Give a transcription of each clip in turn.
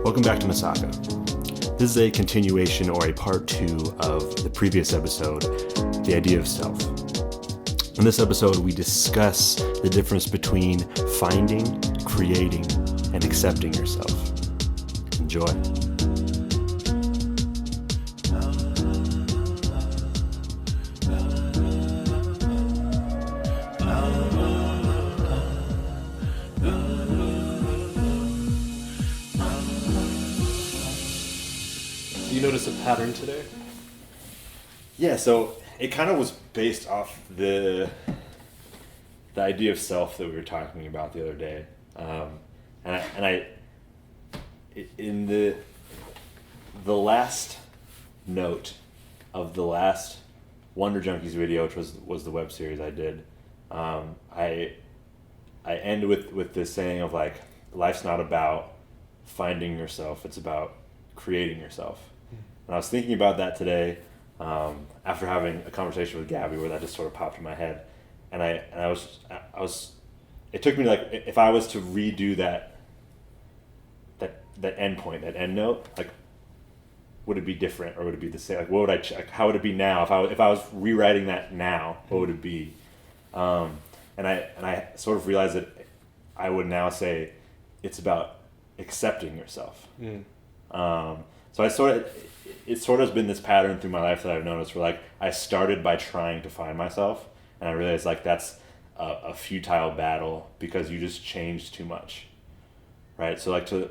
Welcome back to Misaka. This is a continuation or a part 2 of the previous episode, the idea of self. In this episode, we discuss the difference between finding, creating, and accepting yourself. Enjoy. You notice a pattern today? Yeah, so it kind of was based off the idea of self that we were talking about the other day, in the last note of the last Wonder Junkies video, which was the web series I did, I end with this saying of like, life's not about finding yourself; it's about creating yourself. And I was thinking about that today after having a conversation with Gabby, where that just sort of popped in my head, and I was it took me like, if I was to redo that end point, that end note, like, would it be different or would it be the same? Like, what would I check? How would it be now if I was rewriting that now? What would it be? And I sort of realized that I would now say it's about accepting yourself. So it's sort of has been this pattern through my life that I've noticed, where like I started by trying to find myself, and I realized like that's a futile battle because you just changed too much, right? So like to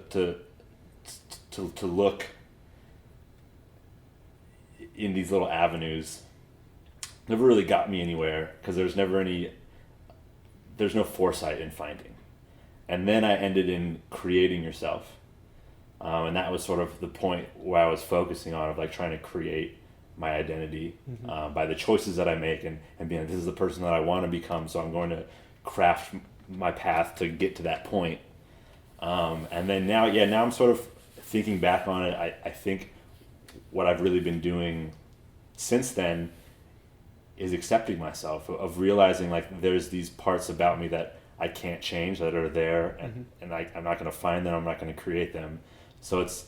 look in these little avenues never really got me anywhere, because there's no foresight in finding, and then I ended in creating yourself. And that was sort of the point where I was focusing on, of like trying to create my identity by the choices that I make, and being like, this is the person that I want to become, so I'm going to craft my path to get to that point. And then now I'm sort of thinking back on it. I think what I've really been doing since then is accepting myself, of realizing like there's these parts about me that I can't change, that are there, and I'm not going to find them, I'm not going to create them. So it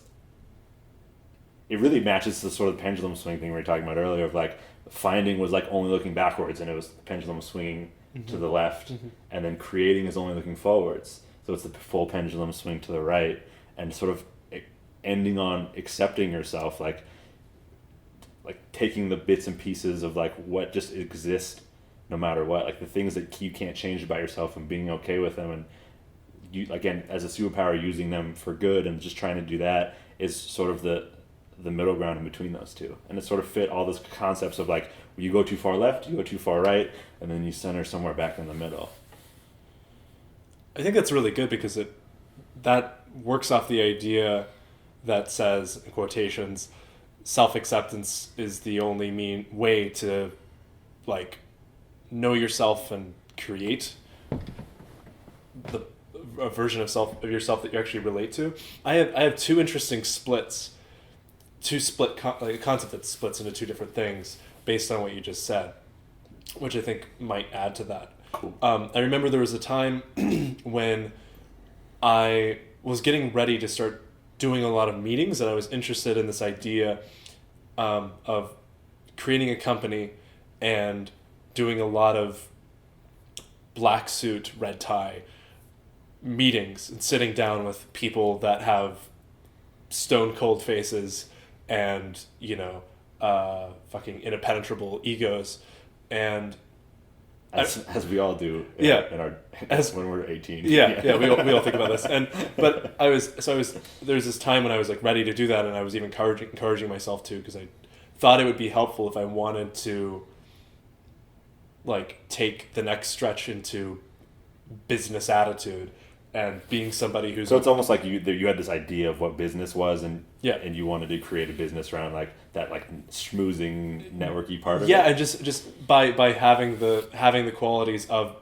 really matches the sort of pendulum swing thing we were talking about earlier, of like finding was like only looking backwards, and it was the pendulum was swinging to the left, and then creating is only looking forwards. So it's the full pendulum swing to the right, and sort of ending on accepting yourself, like taking the bits and pieces of like what just exist no matter what, like the things that you can't change about yourself, and being okay with them, and you, again, as a superpower, using them for good, and just trying to do that is sort of the middle ground in between those two. And it sort of fit all those concepts of like, you go too far left, you go too far right, and then you center somewhere back in the middle. I think that's really good, because that works off the idea that says, in quotations, self-acceptance is the only way to like know yourself and create a version of yourself that you actually relate to. I have two interesting splits, a concept that splits into two different things based on what you just said, which I think might add to that. Cool. I remember there was a time when I was getting ready to start doing a lot of meetings, and I was interested in this idea of creating a company and doing a lot of black suit, red tie meetings, and sitting down with people that have stone cold faces and, fucking impenetrable egos, and as we all do when we're 18. Yeah, we all think about this. But there's this time when I was like ready to do that, and I was even encouraging myself to, because I thought it would be helpful if I wanted to like take the next stretch into business attitude, and being somebody who's... So it's almost like you had this idea of what business was, and you wanted to create a business around like that, like schmoozing, networky part of it. Yeah, and just by having the qualities of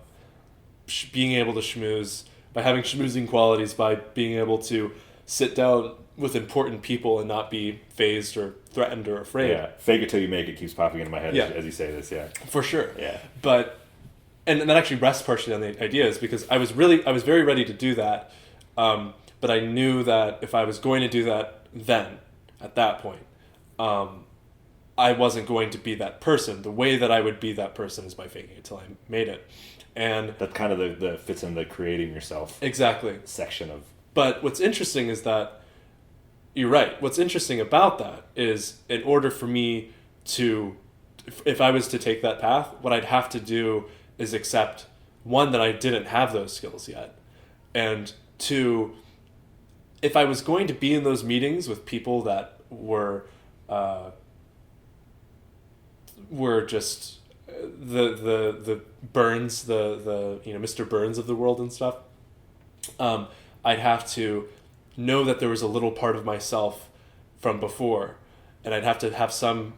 being able to schmooze, by having schmoozing qualities, by being able to sit down with important people and not be phased or threatened or afraid. Yeah, fake it till you make it keeps popping into my head as you say this. Yeah, for sure. Yeah, but. And that actually rests partially on the ideas, because I was very ready to do that But I knew that if I was going to do that then, at that point, I wasn't going to be that person. The way that I would be that person is by faking it till I made it. And that kind of the fits in the creating yourself exactly section of. But what's interesting is that you're right. What's interesting about that is in order for me to, if I was to take that path, what I'd have to do is accept, one, that I didn't have those skills yet, and two, if I was going to be in those meetings with people that were just the Burns, the Mr. Burns of the world and stuff, I'd have to know that there was a little part of myself from before, and I'd have to have some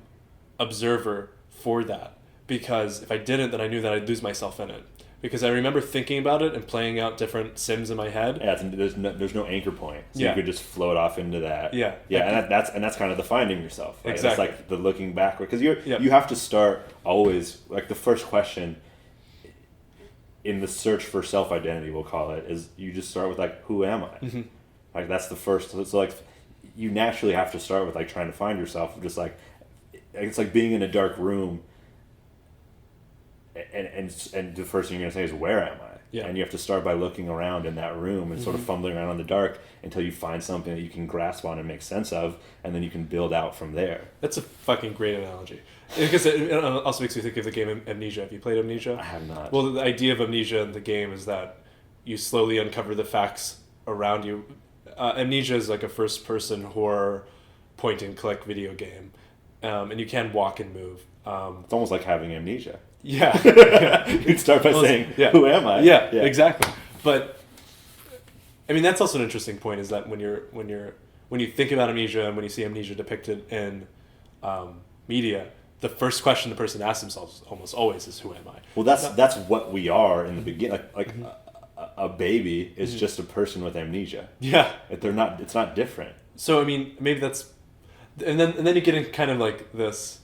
observer for that, because if I didn't, then I knew that I'd lose myself in it. Because I remember thinking about it and playing out different sims in my head. Yeah, there's no anchor point, so yeah. you could just float off into that. Yeah, yeah, and that's kind of the finding yourself. Right? Exactly. It's like the looking backward, because you have to start always, like the first question in the search for self identity, we'll call it, is you just start with like, who am I? Mm-hmm. Like that's the first. So like you naturally have to start with like trying to find yourself. Just like it's like being in a dark room. And the first thing you're gonna say is, where am I? Yeah. And you have to start by looking around in that room and sort of fumbling around in the dark until you find something that you can grasp on and make sense of, and then you can build out from there. That's a fucking great analogy, because it also makes me think of the game Amnesia. Have you played Amnesia? I have not. Well, the idea of Amnesia in the game is that you slowly uncover the facts around you. Amnesia is like a first-person horror point-and-click video game, and you can walk and move. It's almost like having amnesia. Yeah. You'd start by saying, who am I? Yeah, exactly. But I mean, that's also an interesting point, is that when you think about amnesia and when you see amnesia depicted in media, the first question the person asks themselves almost always is, who am I? Well, that's what we are in the beginning. Like a baby is just a person with amnesia. Yeah. It's not different. So I mean, maybe that's, and then you get in kind of like this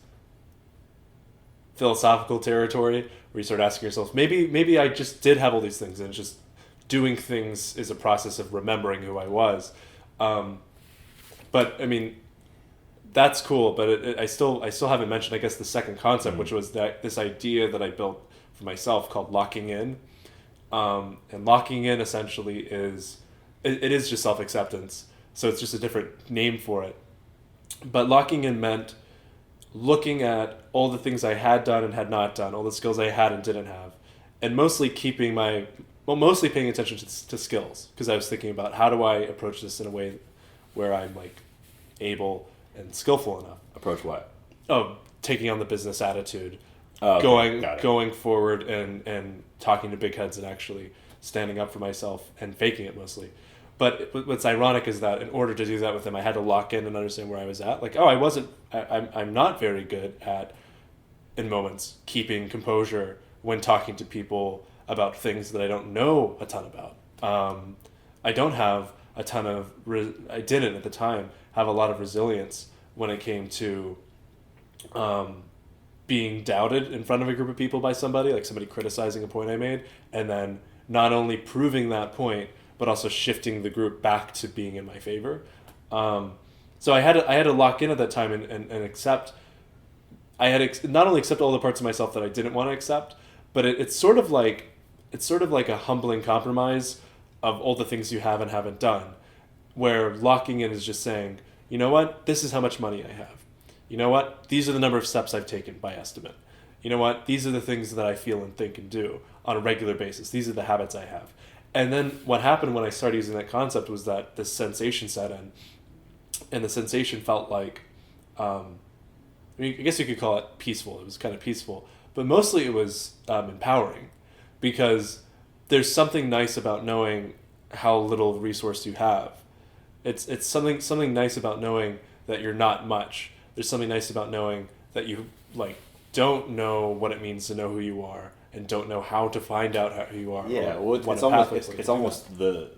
philosophical territory where you start asking yourself, maybe I just did have all these things, and just doing things is a process of remembering who I was. But I mean, that's cool. But I still haven't mentioned, I guess, the second concept, which was that this idea that I built for myself called locking in. And locking in essentially is it is just self-acceptance. So it's just a different name for it. But locking in meant looking at all the things I had done and had not done, all the skills I had and didn't have, and mostly mostly paying attention to skills, because I was thinking about, how do I approach this in a way where I'm like able and skillful enough. Approach what? Oh, taking on the business attitude, Okay. going forward and talking to big heads and actually standing up for myself and faking it mostly. But what's ironic is that in order to do that with them, I had to lock in and understand where I was at. Like, I'm not very good at, in moments, keeping composure when talking to people about things that I don't know a ton about. I don't have a ton of, I didn't at the time have a lot of resilience when it came to being doubted in front of a group of people by somebody, like somebody criticizing a point I made, and then not only proving that point, but also shifting the group back to being in my favor. So I had to lock in at that time and accept. I had not only accept all the parts of myself that I didn't want to accept, but it's sort of like a humbling compromise of all the things you have and haven't done, where locking in is just saying, you know what, this is how much money I have. You know what, these are the number of steps I've taken by estimate. You know what, these are the things that I feel and think and do on a regular basis. These are the habits I have. And then what happened when I started using that concept was that this sensation set in, and the sensation felt like, I guess you could call it peaceful. It was kind of peaceful, but mostly it was empowering, because there's something nice about knowing how little resource you have. It's something nice about knowing that you're not much. There's something nice about knowing that you don't know what it means to know who you are, and don't know how to find out who you are. Yeah, well, it's almost the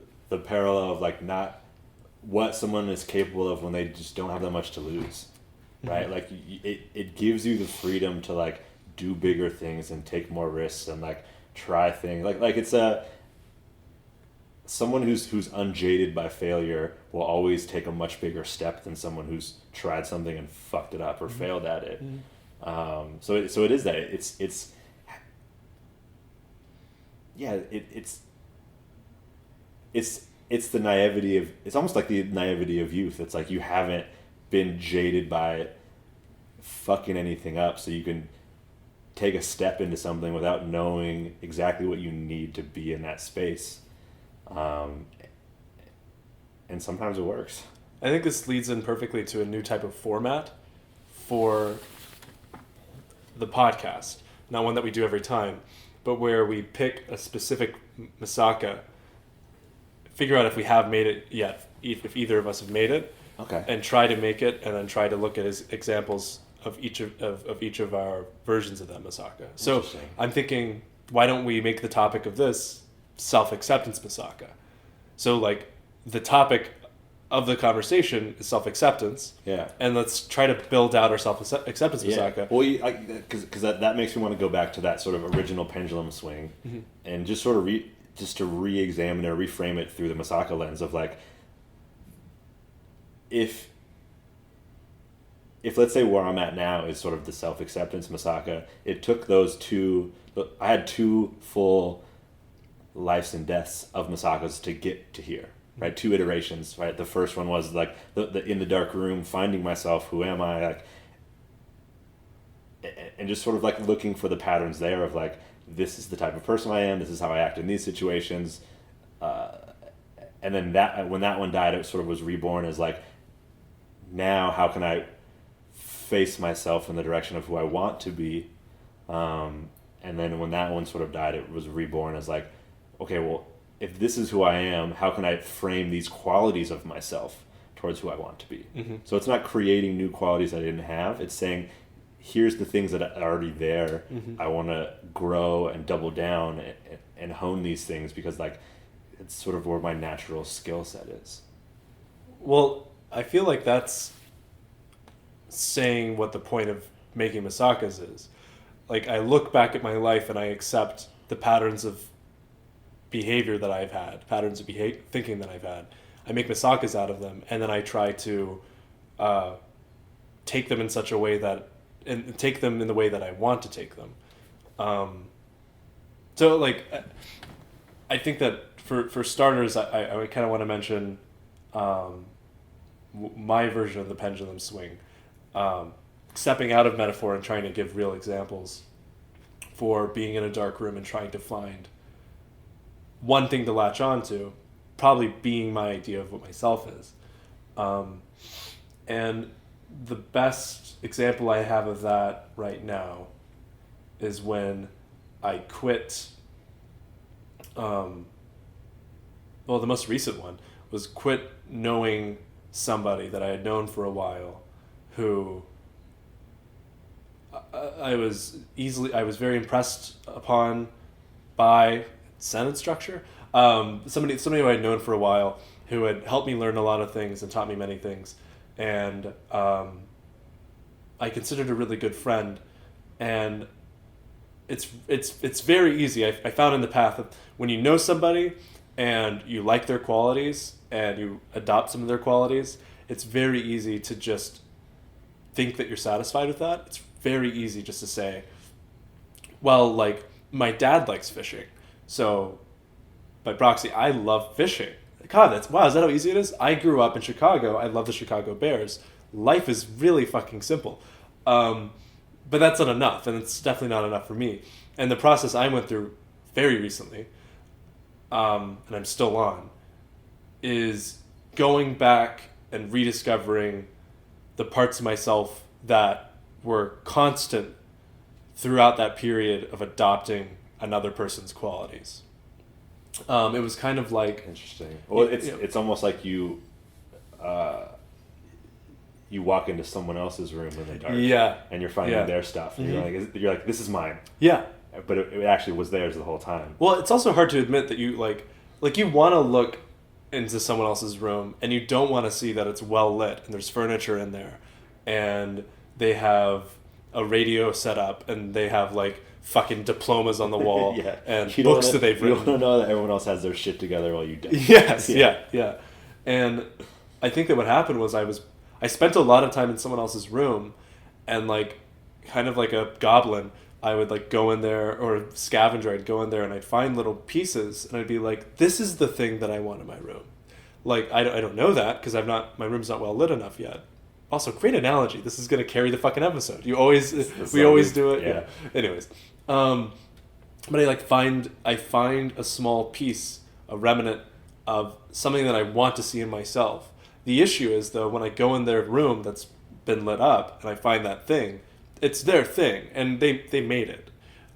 parallel of not what someone is capable of when they just don't have that much to lose, right? Mm-hmm. Like it gives you the freedom to do bigger things and take more risks and try things. Like it's someone who's unjaded by failure will always take a much bigger step than someone who's tried something and fucked it up or failed at it. So it is that it's yeah, it's the naivety of, it's almost like the naivety of youth. It's like you haven't been jaded by fucking anything up, so you can take a step into something without knowing exactly what you need to be in that space. And sometimes it works. I think this leads in perfectly to a new type of format for the podcast. Not one that we do every time, but where we pick a specific Misaka, figure out if we have made it yet, if either of us have made it, Okay. and try to make it, and then try to look at examples of each of our versions of that Misaka. So I'm thinking, why don't we make the topic of this self-acceptance Misaka? So like the topic of the conversation is self-acceptance. Yeah. And let's try to build out our self-acceptance Misaka. Well, because that makes me want to go back to that sort of original pendulum swing, and just sort of to re-examine or reframe it through the Misaka lens of like, if let's say where I'm at now is sort of the self-acceptance Misaka, it took those two, I had two full lives and deaths of Misakas to get to here, right? Two iterations, right? The first one was like the in the dark room, finding myself, who am I, like, and just sort of like looking for the patterns there of like, this is the type of person I am, this is how I act in these situations, and then when that one died, it sort of was reborn as like, now how can I face myself in the direction of who I want to be, and then when that one sort of died, it was reborn as like, okay, well, if this is who I am, how can I frame these qualities of myself towards who I want to be? So it's not creating new qualities I didn't have, it's saying, here's the things that are already there. I want to grow and double down and hone these things, because like it's sort of where my natural skill set is. Well, I feel like that's saying what the point of making Misakas is. Like, I look back at my life and I accept the patterns of behavior that I've had, patterns of thinking that I've had. I make Misakas out of them, and then I try to take them in such a way that, and take them in the way that I want to take them. So, like, I think that for starters, I kind of want to mention my version of the pendulum swing. Stepping out of metaphor and trying to give real examples for being in a dark room and trying to find one thing to latch on to, probably being my idea of what myself is. And the best example I have of that right now is when I quit. Well, the most recent one was quit knowing somebody that I had known for a while, who I was very impressed upon by sentence structure. Somebody who I had known for a while, who had helped me learn a lot of things and taught me many things, and I considered a really good friend. And it's very easy. I found in the path that when you know somebody and you like their qualities and you adopt some of their qualities, it's very easy to just think that you're satisfied with that. It's very easy just to say, well, like, my dad likes fishing, so by proxy, I love fishing. God, is that how easy it is? I grew up in Chicago. I love the Chicago Bears. Life is really fucking simple. But that's not enough, and it's definitely not enough for me. And the process I went through very recently, and I'm still on, is going back and rediscovering the parts of myself that were constant throughout that period of adopting another person's qualities. It was kind of like... Interesting. Well, it's almost like you walk into someone else's room in the dark, and you're finding their stuff, and you're like, this is mine. Yeah. But it actually was theirs the whole time. Well, it's also hard to admit that you like you want to look into someone else's room, and you don't want to see that it's well lit and there's furniture in there, and they have a radio set up, and they have like fucking diplomas on the wall Yeah. and You don't books that they've You written. don't know that everyone else has their shit together while you don't. Yes, yeah. And I think that what happened was I spent a lot of time in someone else's room, and like, kind of like a goblin, I would like go in there, or a scavenger, I'd go in there and I'd find little pieces, and I'd be like, this is the thing that I want in my room. Like, I don't know that because my room's not well lit enough yet. Also, great analogy. This is gonna carry the fucking episode. We always do it. Yeah. Anyways, but I find a small piece, a remnant of something that I want to see in myself. The issue is, though, when I go in their room that's been lit up and I find that thing, it's their thing, and they made it.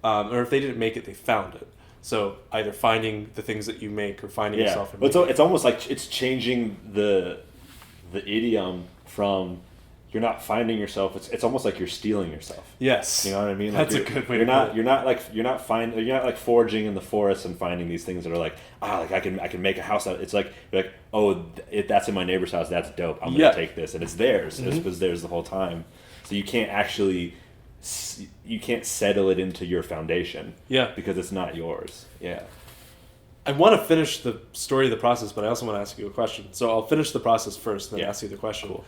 Or if they didn't make it, they found it. So either finding the things that you make or finding yourself. But it's almost like it's changing the idiom from you're not finding yourself. It's almost like you're stealing yourself. Yes, you know what I mean. That's like a good way to put it. You're not like foraging in the forest and finding these things that are like I can make a house out. It's like you're like that's in my neighbor's house. That's dope. I'm gonna take this, and it's theirs. Mm-hmm. It was theirs the whole time. So you can't settle it into your foundation. Yeah, because it's not yours. Yeah. I want to finish the story of the process, but I also want to ask you a question. So I'll finish the process first, and then ask you the question. Cool.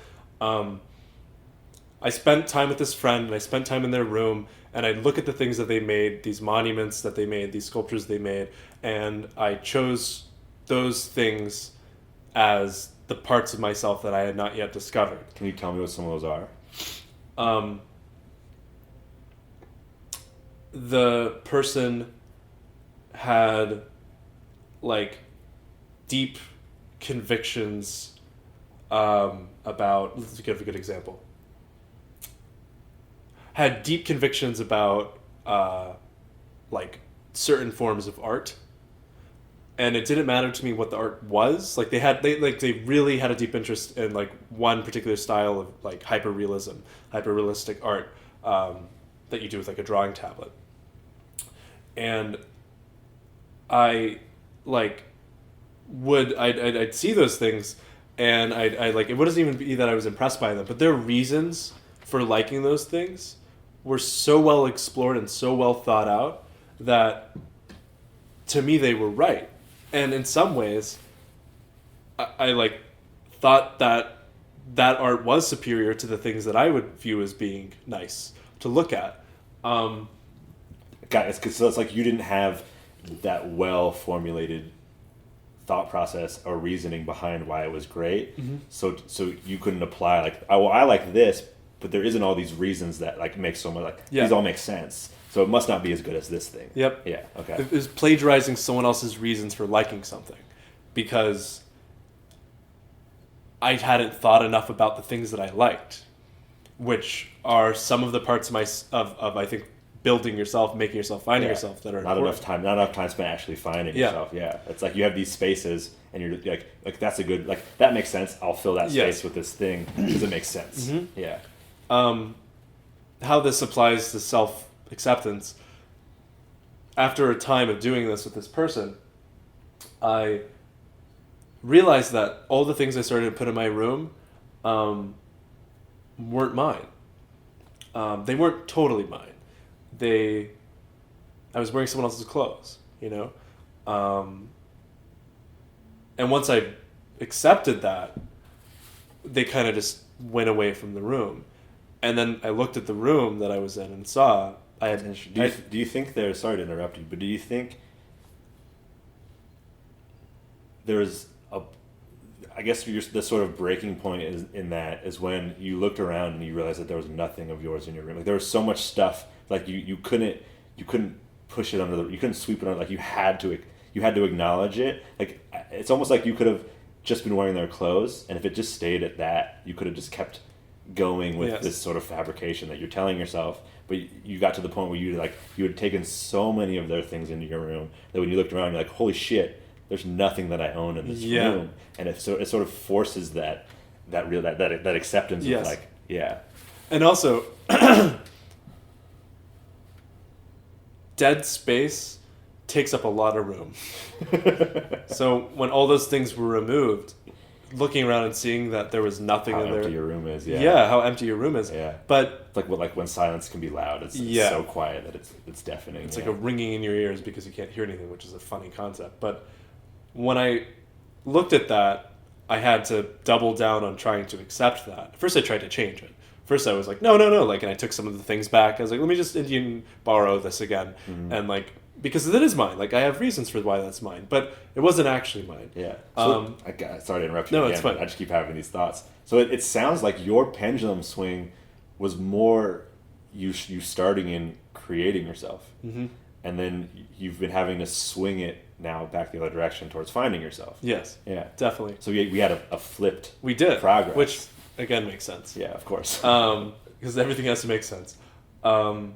I spent time with this friend, and I spent time in their room, and I look at the things that they made, these monuments that they made, these sculptures they made, and I chose those things as the parts of myself that I had not yet discovered. Can you tell me what some of those are? The person had like deep convictions about, let's give a good example. Had deep convictions about like certain forms of art, and it didn't matter to me what the art was. Like they really had a deep interest in like one particular style of like hyper-realistic art that you do with like a drawing tablet. And I'd see those things, and I'd like, it wouldn't even be that I was impressed by them, but their reasons for liking those things were so well explored and so well thought out that to me they were right. And in some ways I like thought that art was superior to the things that I would view as being nice to look at. So it's like you didn't have that well formulated thought process or reasoning behind why it was great. Mm-hmm. So you couldn't apply like, oh, well, I like this, but there isn't all these reasons that like make so much like these all make sense. So it must not be as good as this thing. Yep. Yeah. Okay. It was plagiarizing someone else's reasons for liking something, because I hadn't thought enough about the things that I liked, which are some of the parts of I think building yourself, making yourself, finding yourself that are not important. Not enough time spent actually finding yourself. Yeah, it's like you have these spaces, and you're like that's a good, like that makes sense. I'll fill that space with this thing because it makes sense. Mm-hmm. Yeah. How this applies to self-acceptance. After a time of doing this with this person, I realized that all the things I started to put in my room weren't mine. They weren't totally mine. I was wearing someone else's clothes, you know? And once I accepted that, they kind of just went away from the room. And then I looked at the room that I was in and saw do you think there's, sorry to interrupt you, but do you think there's I guess the sort of breaking point is when you looked around and you realized that there was nothing of yours in your room. Like there was so much stuff, like you couldn't push it under you couldn't sweep it under, like you had to acknowledge it. Like it's almost like you could have just been wearing their clothes, and if it just stayed at that, you could have just kept going with this sort of fabrication that you're telling yourself. But you got to the point where you had taken so many of their things into your room that when you looked around, you're like, holy shit, there's nothing that I own in this room. And it sort of forces that acceptance of like, yeah. And also, dead space takes up a lot of room. So when all those things were removed, looking around and seeing that there was nothing how in there. empty your room is. Yeah, how empty your room is. Yeah. But It's like when silence can be loud. It's so quiet that it's deafening. it's like a ringing in your ears because you can't hear anything, which is a funny concept. But when I looked at that, I had to double down on trying to accept that. First, I tried to change it. First, I was like, no, like, and I took some of the things back. I was like, let me just Indian borrow this again, and like, because it is mine. Like, I have reasons for why that's mine, but it wasn't actually mine. Yeah. So, sorry to interrupt you again. It's fine. I just keep having these thoughts. So it sounds like your pendulum swing was more you starting in creating yourself, and then you've been having to swing it now back the other direction towards finding yourself. Yes. Yeah. Definitely. So we had a flipped. We did progress, which again makes sense. Yeah, of course. Because everything has to make sense. So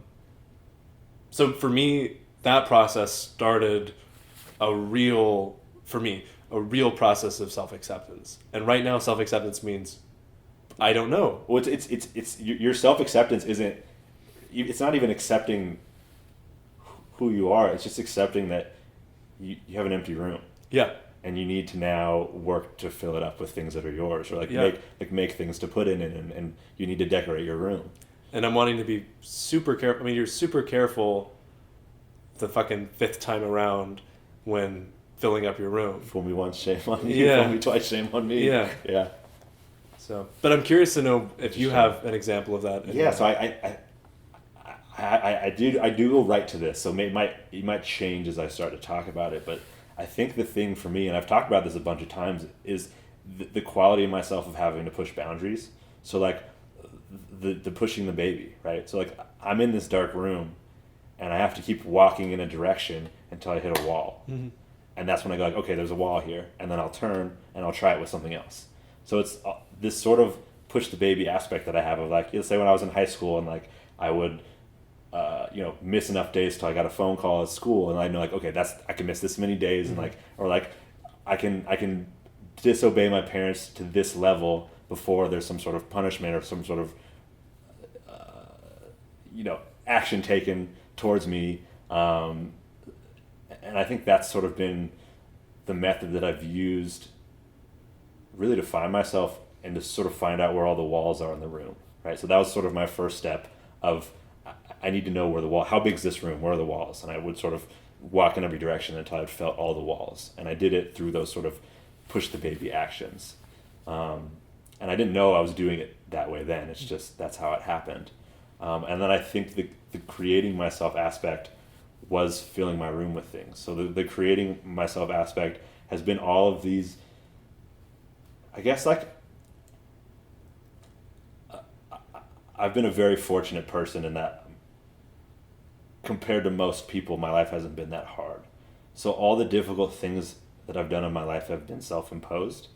for me, that process started a real process of self-acceptance. And right now, self-acceptance means I don't know. Well, it's your self-acceptance isn't. It's not even accepting who you are. It's just accepting that you have an empty room. Yeah. And you need to now work to fill it up with things that are yours, or make things to put in it, and you need to decorate your room. And I'm wanting to be super careful. I mean, you're super careful the fucking 5th time around when filling up your room. Fool me once, shame on you. Yeah. Fool me twice, shame on me. Yeah. Yeah. So, but I'm curious to know if you have an example of that. Yeah. So I do go right to this. So it might change as I start to talk about it, but I think the thing for me, and I've talked about this a bunch of times, is the quality of myself of having to push boundaries. So like the pushing the baby, right? So like I'm in this dark room, and I have to keep walking in a direction until I hit a wall. Mm-hmm. And that's when I go like, okay, there's a wall here, and then I'll turn and I'll try it with something else. So it's this sort of push the baby aspect that I have of like, let's say when I was in high school and like I would miss enough days till I got a phone call at school, and I know like, okay, I can miss this many days, and like, or like I can disobey my parents to this level before there's some sort of punishment or some sort of action taken towards me, and I think that's sort of been the method that I've used really to find myself and to sort of find out where all the walls are in the room, right? So that was sort of my first step of I need to know where the wall, how big is this room, where are the walls? And I would sort of walk in every direction until I'd felt all the walls. And I did it through those sort of push the baby actions. And I didn't know I was doing it that way then. It's just, that's how it happened. And then I think the creating myself aspect was filling my room with things. So the creating myself aspect has been all of these, I guess, like, I've been a very fortunate person in that compared to most people, my life hasn't been that hard. So all the difficult things that I've done in my life have been self-imposed.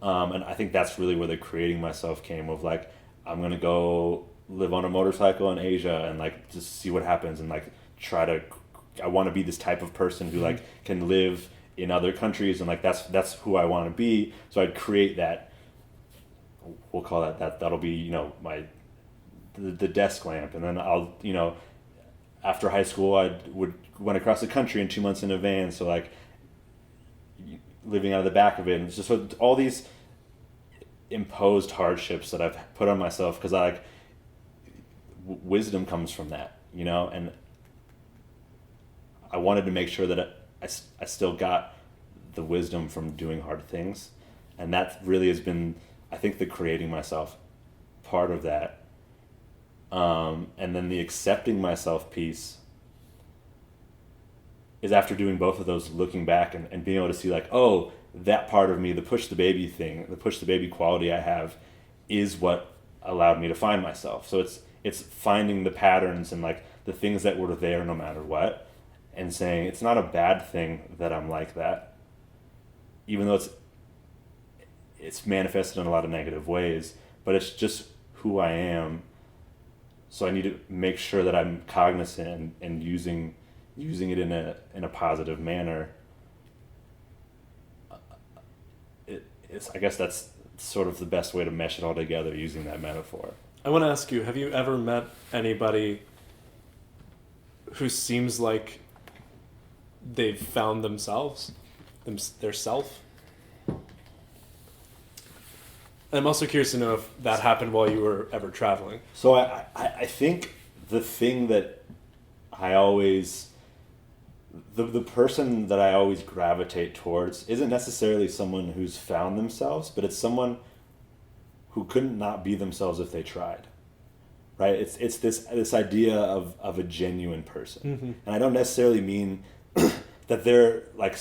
And I think that's really where the creating myself came of like, I'm going to go live on a motorcycle in Asia and like just see what happens and like I want to be this type of person who like can live in other countries and like that's who I want to be. So I'd create that, we'll call that'll be, the desk lamp. And then I'll, after high school, went across the country in 2 months in a van. So like living out of the back of it, and it's just all these imposed hardships that I've put on myself because wisdom comes from that, and I wanted to make sure that I still got the wisdom from doing hard things. And that really has been, I think, the creating myself part of that. And then the accepting myself piece is after doing both of those, looking back and being able to see like, oh, that part of me, the push the baby thing, the push the baby quality I have is what allowed me to find myself. So it's finding the patterns and like the things that were there no matter what, and saying it's not a bad thing that I'm like that, even though it's manifested in a lot of negative ways, but it's just who I am. So I need to make sure that I'm cognizant and using it in a positive manner. I guess that's sort of the best way to mesh it all together using that metaphor. I want to ask you, have you ever met anybody who seems like they've found themselves, their self? I'm also curious to know if that happened while you were ever traveling. So I think the thing that I always, the person that I always gravitate towards isn't necessarily someone who's found themselves, but it's someone who couldn't not be themselves if they tried. Right? It's this idea of a genuine person. Mm-hmm. And I don't necessarily mean that they're like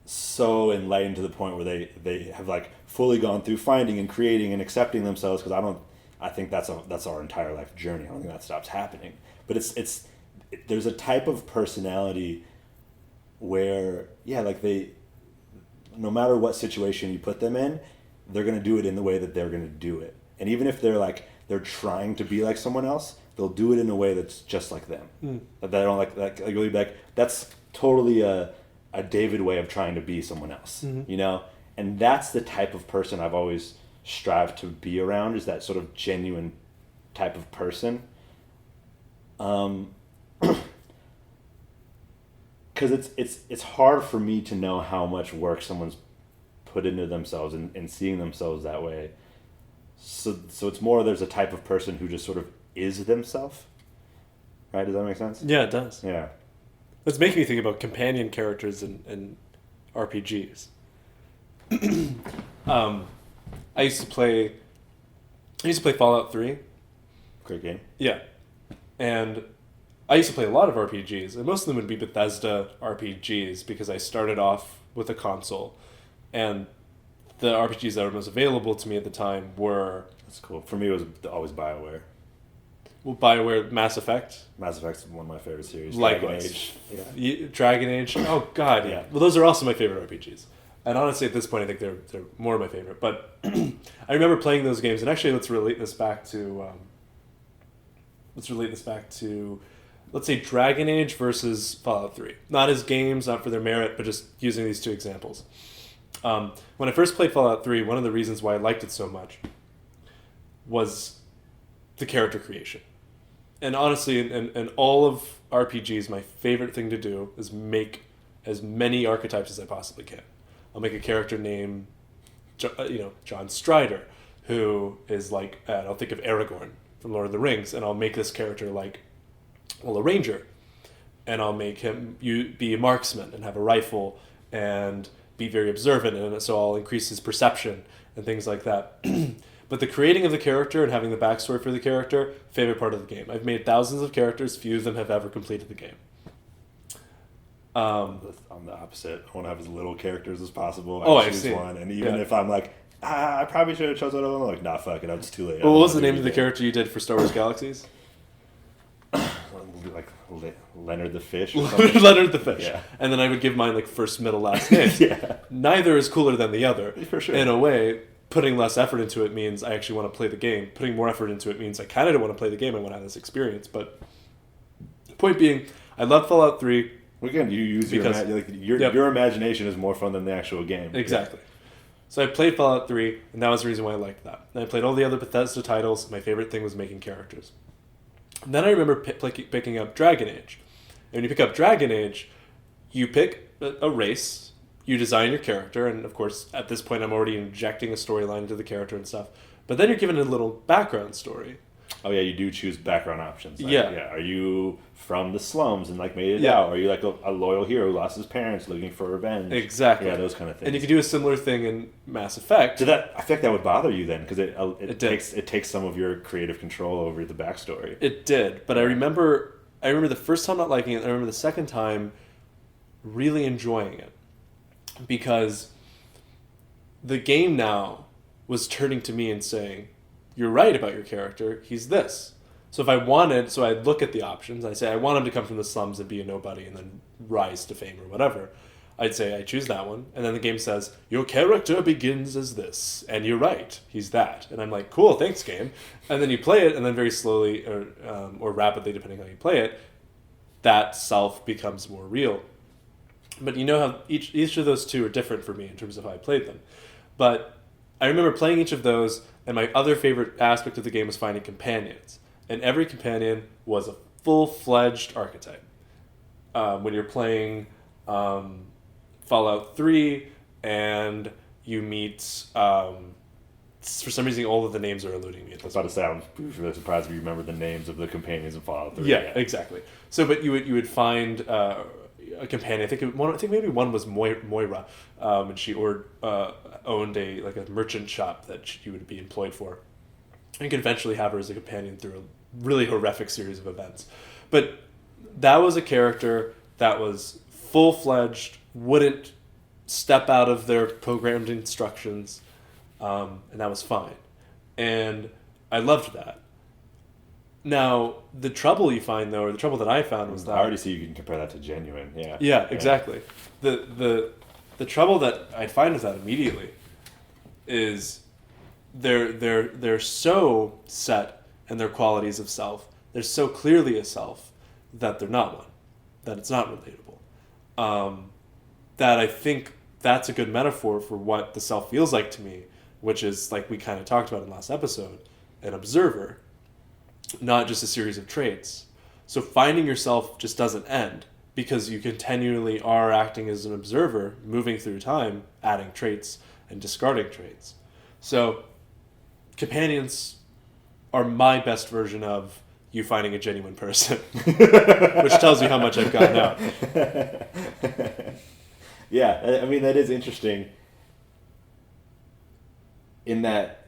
so enlightened to the point where they have like fully gone through finding and creating and accepting themselves, because I think that's our entire life journey. I don't think that stops happening. But there's a type of personality where, yeah, like no matter what situation you put them in, they're going to do it in the way that they're going to do it. And even if they're trying to be like someone else, they'll do it in a way that's just like them. That they don't like really like, that's totally a David way of trying to be someone else, you know? And that's the type of person I've always strived to be around, is that sort of genuine type of person. Because it's hard for me to know how much work someone's put into themselves and seeing themselves that way. So it's more, there's a type of person who just sort of is themselves. Right? Does that make sense? Yeah, it does. Yeah. It's making me think about companion characters in RPGs. I used to play Fallout 3. Great game. Yeah. And I used to play a lot of RPGs, and most of them would be Bethesda RPGs, because I started off with a console, and the RPGs that were most available to me at the time were... That's cool. For me, it was always BioWare. Well, BioWare, Mass Effect. Mass Effect's one of my favorite series. Likewise. Dragon Age. Yeah. Dragon Age. Oh, God, yeah. Well, those are also my favorite RPGs. And honestly, at this point, I think they're more of my favorite. But I remember playing those games, and actually, let's relate this back to... let's say Dragon Age versus Fallout 3. Not as games, not for their merit, but just using these two examples. When I first played Fallout 3, one of the reasons why I liked it so much was the character creation. And honestly, in all of RPGs, my favorite thing to do is make as many archetypes as I possibly can. I'll make a character named, John Strider, who is like, I'll think of Aragorn from Lord of the Rings, and I'll make this character like, a ranger. And I'll make him be a marksman and have a rifle and be very observant, and so I'll increase his perception and things like that. But the creating of the character and having the backstory for the character, favorite part of the game. I've made thousands of characters, few of them have ever completed the game. I'm the opposite. I want to have as little characters as possible. I choose see. one, and even if I'm like, I probably should have chosen another one, I'm like, nah, fuck it, it's too late. Well, what was the name of the character you did for Star Wars Galaxies? Like Leonard the Fish. Leonard the Fish. Yeah. And then I would give mine like first, middle, last name. Yeah. Neither is cooler than the other. For sure. In a way, putting less effort into it means I actually want to play the game. Putting more effort into it means I kind of don't want to play the game. I want to have this experience. But point being, I love Fallout 3. Again, you use your imagination is more fun than the actual game. Exactly. So I played Fallout 3, and that was the reason why I liked that. And I played all the other Bethesda titles. My favorite thing was making characters. And then I remember picking up Dragon Age. And when you pick up Dragon Age, you pick a race, you design your character, and of course, at this point, I'm already injecting a storyline into the character and stuff. But then you're given a little background story. Oh yeah, you do choose background options. Like, yeah. Are you from the slums and like made it out? Are you like a loyal hero who lost his parents looking for revenge? Exactly. Yeah, those kind of things. And you could do a similar thing in Mass Effect. I think that would bother you then, because it takes some of your creative control over the backstory. It did, but I remember the first time not liking it. I remember the second time really enjoying it, because the game now was turning to me and saying, "You're right about your character. He's this." So if I wanted, I'd look at the options. I say I want him to come from the slums and be a nobody and then rise to fame or whatever. I'd say I choose that one, and then the game says your character begins as this, and you're right, he's that. And I'm like, cool, thanks, game. And then you play it, and then very slowly or rapidly, depending on how you play it, that self becomes more real. But you know how each of those two are different for me in terms of how I played them. But I remember playing each of those, and my other favorite aspect of the game was finding companions. And every companion was a full-fledged archetype. When you're playing Fallout 3 and you meet for some reason, all of the names are eluding me at I was this about point. to say, I'm really surprised if you remember the names of the companions in Fallout 3. Yeah, exactly. So, but you would find a companion. I think maybe one was Moira, and she owned a merchant shop that you would be employed for. You could eventually have her as a companion through a really horrific series of events. But that was a character that was full-fledged, wouldn't step out of their programmed instructions, and that was fine. And I loved that. Now, the trouble you find, though, or the trouble that I found was that... I already see you can compare that to genuine, yeah. Yeah, exactly. The trouble that I'd find with that immediately is they're so set in their qualities of self, they're so clearly a self, that they're not one, that it's not relatable. That I think that's a good metaphor for what the self feels like to me, which is, like we kind of talked about in the last episode, an observer, not just a series of traits. So finding yourself just doesn't end, because you continually are acting as an observer, moving through time, adding traits and discarding traits. So companions are my best version of you finding a genuine person, which tells you how much I've gotten out. Yeah, I mean, that is interesting in that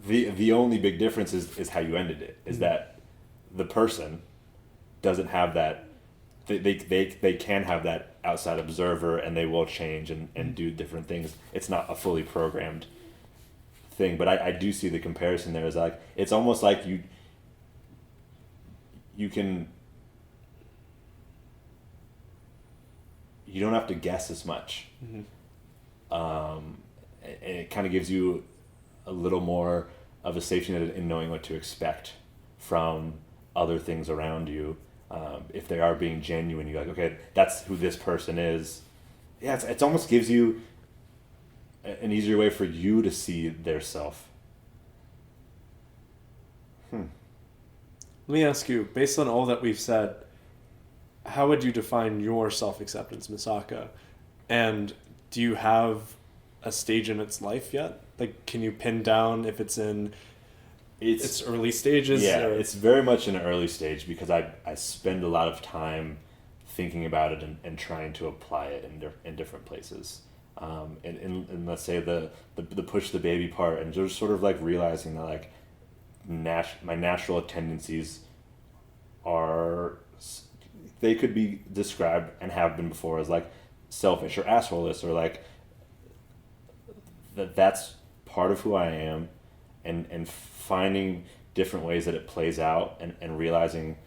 the only big difference is how you ended it, is that the person doesn't have that, they can have that outside observer, and they will change and do different things. It's not a fully programmed thing, but I do see the comparison there as like, it's almost like you don't have to guess as much. And it kind of gives you a little more of a safety net in knowing what to expect from other things around you. If they are being genuine, you're like, okay, that's who this person is. Yeah, it's almost gives you an easier way for you to see their self. Let me ask you, based on all that we've said, how would you define your self-acceptance, Misaka? And do you have a stage in its life yet? Like, can you pin down if it's in its early stages? Yeah, or... it's very much in an early stage, because I spend a lot of time thinking about it and trying to apply it in different places. And let's say the push the baby part, and just sort of like realizing that like my natural tendencies are, they could be described and have been before as like selfish or assholeless, or like that's part of who I am, and finding different ways that it plays out, and realizing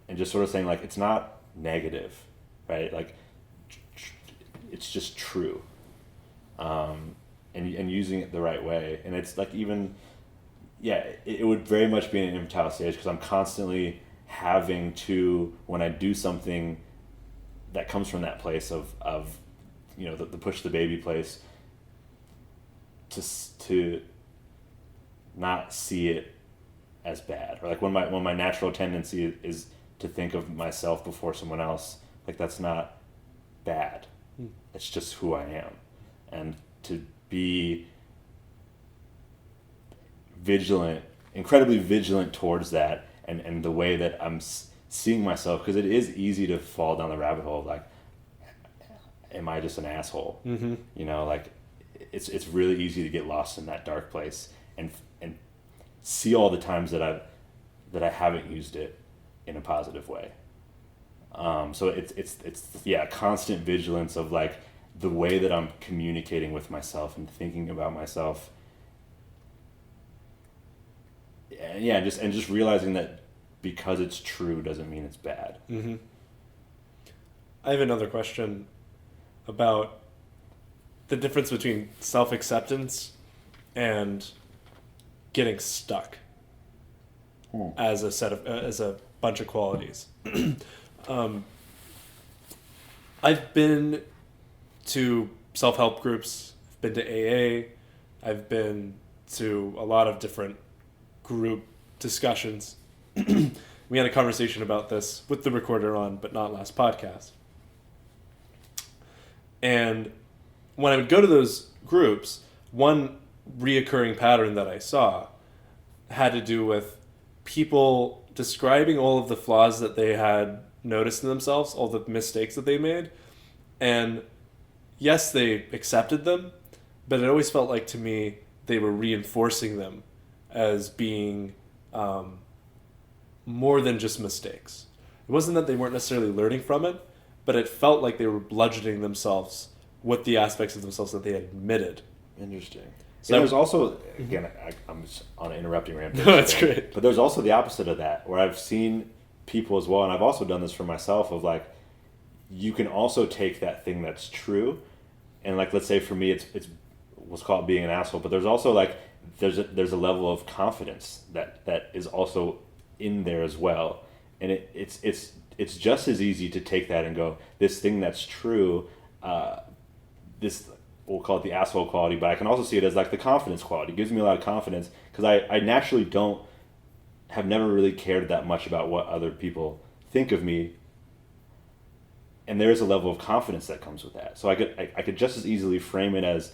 and just sort of saying like it's not negative, right? Like it's just true, and using it the right way. And it's like, even it would very much be an infantile stage, because I'm constantly having to, when I do something that comes from that place of the push the baby place, to not see it as bad, or like when my natural tendency is to think of myself before someone else, like that's not bad. It's just who I am, and to be incredibly vigilant towards that, and the way that I'm seeing myself, because it is easy to fall down the rabbit hole of like, am I just an asshole? Like it's really easy to get lost in that dark place, and see all the times that I haven't used it in a positive way. So it's constant vigilance of like the way that I'm communicating with myself and thinking about myself. And just realizing that because it's true doesn't mean it's bad. I have another question about the difference between self-acceptance and getting stuck as a bunch of qualities. I've been to self-help groups, I've been to AA, I've been to a lot of different group discussions. We had a conversation about this with the recorder on, but not last podcast. And when I would go to those groups, one reoccurring pattern that I saw had to do with people describing all of the flaws that they had noticed in themselves, all the mistakes that they made, and yes, they accepted them, but it always felt like to me they were reinforcing them as being more than just mistakes. It wasn't that they weren't necessarily learning from it, but it felt like they were bludgeoning themselves with the aspects of themselves that they had admitted. Interesting. So there's also, again, I'm just on an interrupting rampage. No, that's great. But there's also the opposite of that, where I've seen people as well, and I've also done this for myself, of like, you can also take that thing that's true, and like, let's say for me, it's what's called being an asshole, but there's also like, there's a level of confidence that is also in there as well, and it's just as easy to take that and go, this thing that's true, this, we'll call it the asshole quality, but I can also see it as like the confidence quality. It gives me a lot of confidence because I naturally have never really cared that much about what other people think of me, and there is a level of confidence that comes with that. So I could just as easily frame it as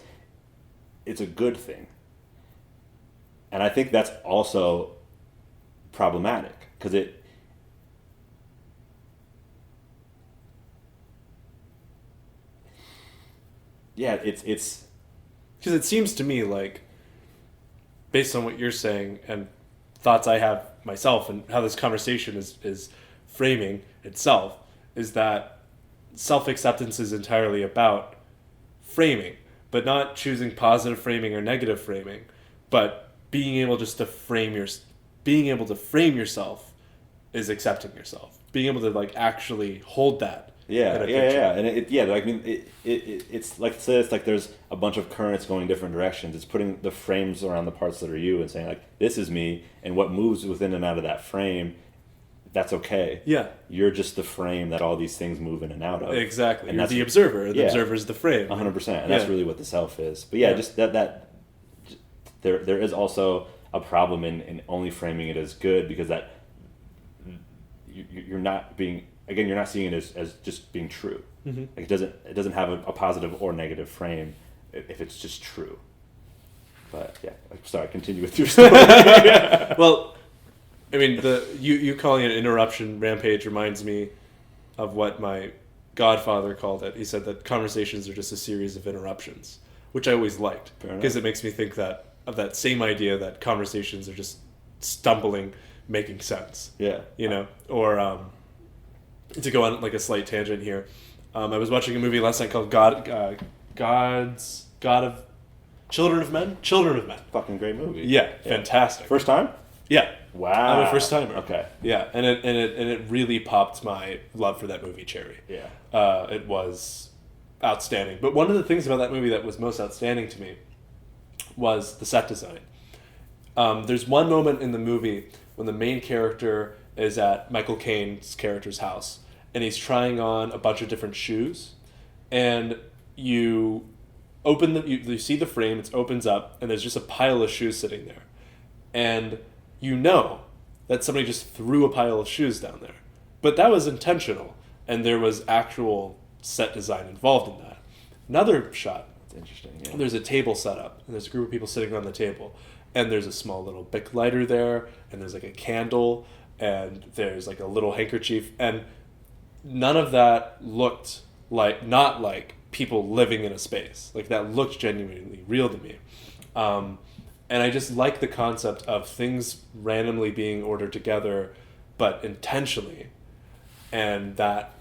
it's a good thing, and I think that's also problematic because it's because it seems to me like, based on what you're saying and thoughts I have myself and how this conversation is framing itself, is that self-acceptance is entirely about framing, but not choosing positive framing or negative framing, but being able to frame yourself is accepting yourself. Being able to like actually hold that. Yeah, and it's like, say it's like there's a bunch of currents going different directions. It's putting the frames around the parts that are you and saying like, this is me, and what moves within and out of that frame, that's okay. Yeah, you're just the frame that all these things move in and out of. Exactly, and you're the observer. The observer is the frame. 100%, and that's really what the self is. But just that there is also a problem in only framing it as good, because that you're not being. Again, you're not seeing it as just being true. Mm-hmm. Like it doesn't have a positive or negative frame if it's just true. But yeah, sorry, continue with your story. Well, I mean, you calling it an interruption rampage reminds me of what my godfather called it. He said that conversations are just a series of interruptions, which I always liked because it makes me think of that same idea that conversations are just stumbling, making sense. Yeah, or. To go on like a slight tangent here, I was watching a movie last night called Children of Men. Fucking great movie. Yeah, fantastic. First time? Yeah. Wow. I'm a first timer. Okay. Yeah, and it really popped my love for that movie cherry. Yeah. It was outstanding. But one of the things about that movie that was most outstanding to me was the set design. There's one moment in the movie when the main character is at Michael Caine's character's house, and he's trying on a bunch of different shoes, and you see the frame, it opens up, and there's just a pile of shoes sitting there, and you know that somebody just threw a pile of shoes down there, but that was intentional, and there was actual set design involved in that. Another shot, that's interesting. Yeah. There's a table set up, and there's a group of people sitting around the table, and there's a small little Bic lighter there, and there's like a candle, and there's like a little handkerchief, and none of that looked not like people living in a space. Like that looked genuinely real to me. And I just like the concept of things randomly being ordered together, but intentionally, and that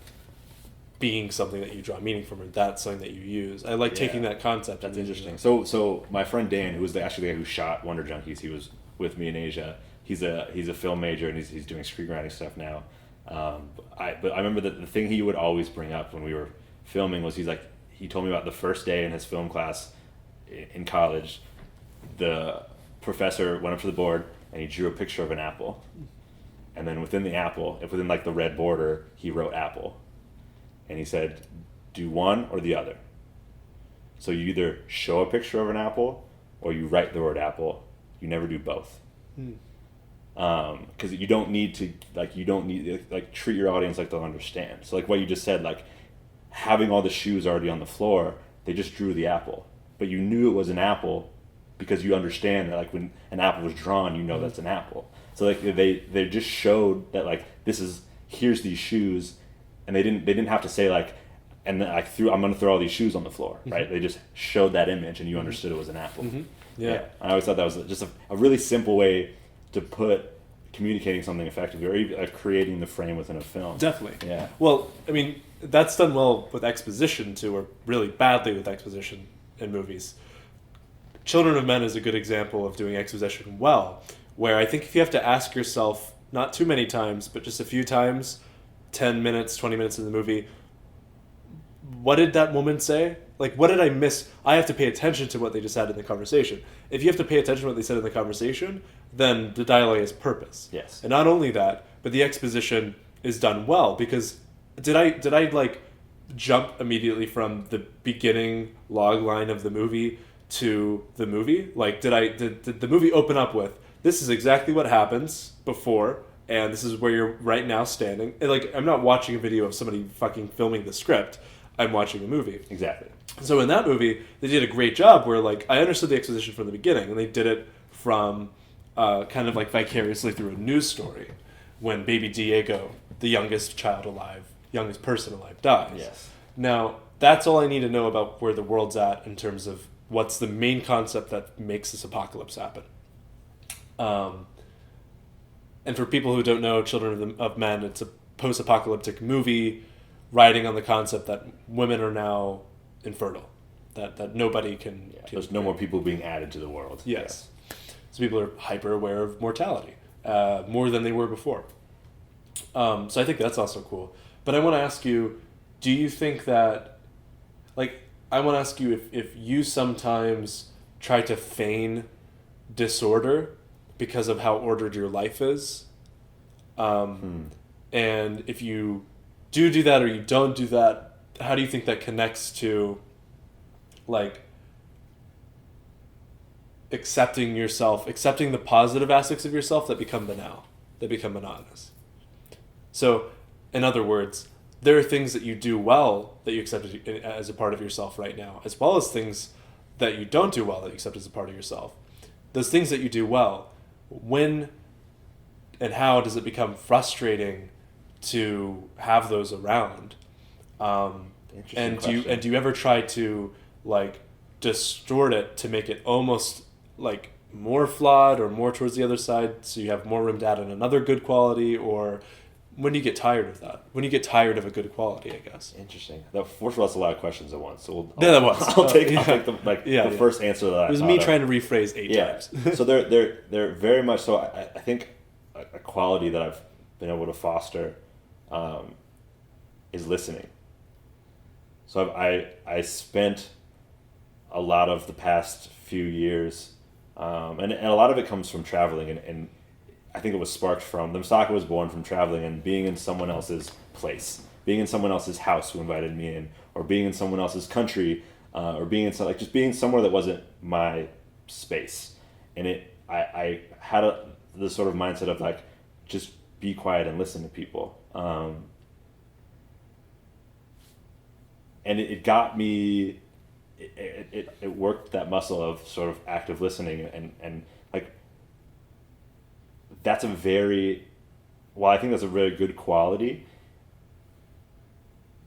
being something that you draw meaning from, or that's something that you use. I like taking that concept. That's interesting. So my friend Dan, who was actually the guy who shot Wonder Junkies, he was with me in Asia. He's a film major, and he's doing screenwriting stuff now. But I remember that the thing he would always bring up when we were filming was he told me about the first day in his film class in college. The professor went up to the board and he drew a picture of an apple, and then within the apple, within like the red border, he wrote apple, and he said, "Do one or the other." So you either show a picture of an apple or you write the word apple. You never do both. Because you don't need to treat your audience like they'll understand. So like what you just said, like having all the shoes already on the floor, they just drew the apple, but you knew it was an apple because you understand that like when an apple was drawn, you know that's an apple. So like they just showed that like here's these shoes, and they didn't have to say like, and then I'm gonna throw all these shoes on the floor, right? They just showed that image and you understood it was an apple. Yeah. I always thought that was just a really simple way to put communicating something effectively, or even like creating the frame within a film. Definitely. Yeah. Well, I mean, that's done well with exposition too, or really badly with exposition in movies. Children of Men is a good example of doing exposition well, where I think if you have to ask yourself, not too many times, but just a few times, 10 minutes, 20 minutes in the movie, what did that woman say? Like, what did I miss? I have to pay attention to what they just said in the conversation. If you have to pay attention to what they said in the conversation, then the dialogue has purpose. Yes. And not only that, but the exposition is done well, because did I like jump immediately from the beginning log line of the movie to the movie? Like, did the movie open up with, this is exactly what happens before, and this is where you're right now standing? And like, I'm not watching a video of somebody fucking filming the script. I'm watching a movie. Exactly. So in that movie, they did a great job where like I understood the exposition from the beginning, and they did it from kind of like vicariously through a news story when baby Diego, the youngest person alive, dies. Yes. Now, that's all I need to know about where the world's at in terms of what's the main concept that makes this apocalypse happen. And for people who don't know, Children of Men, it's a post-apocalyptic movie riding on the concept that women are now infertile, that nobody can... There's no more people being added to the world. Yes. So people are hyper aware of mortality, more than they were before. So I think that's also cool. But I want to ask you, do you think that... Like, I want to ask you if you sometimes try to feign disorder because of how ordered your life is. And if you do that or you don't do that, how do you think that connects to like accepting yourself, accepting the positive aspects of yourself that become banal, that become monotonous? So, in other words, there are things that you do well that you accept as a part of yourself right now, as well as things that you don't do well that you accept as a part of yourself. Those things that you do well, when and how does it become frustrating to have those around? And do you ever try to like distort it to make it almost like more flawed or more towards the other side, so you have more room to add in another good quality? Or when do you get tired of that? When do you get tired of a good quality, I guess? Interesting. First of all, that's a lot of questions at once. So I'll take the first answer that I It was me trying to rephrase 8 times. So they're very much so. I think a quality that I've been able to foster is listening. So I spent a lot of the past few years, and a lot of it comes from traveling, and I think it was sparked from, the Misaka was born from traveling and being in someone else's place, being in someone else's house who invited me in, or being in someone else's country, or being in just being somewhere that wasn't my space. And I had the sort of mindset of like, just be quiet and listen to people. And it got me, it worked that muscle of sort of active listening, and like, that's while I think that's a really good quality,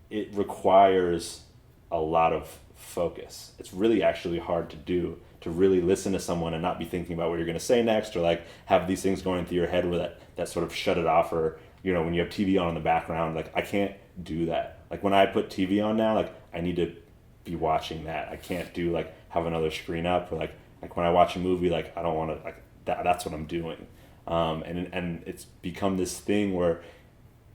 it requires a lot of focus. It's really actually hard to do, to really listen to someone and not be thinking about what you're going to say next, or like have these things going through your head where that sort of shut it off, or, you know, when you have TV on in the background, like I can't do that. Like when I put TV on now, like I need to be watching that. I can't do like have another screen up, or like when I watch a movie, like I don't want to, like that's what I'm doing. And it's become this thing where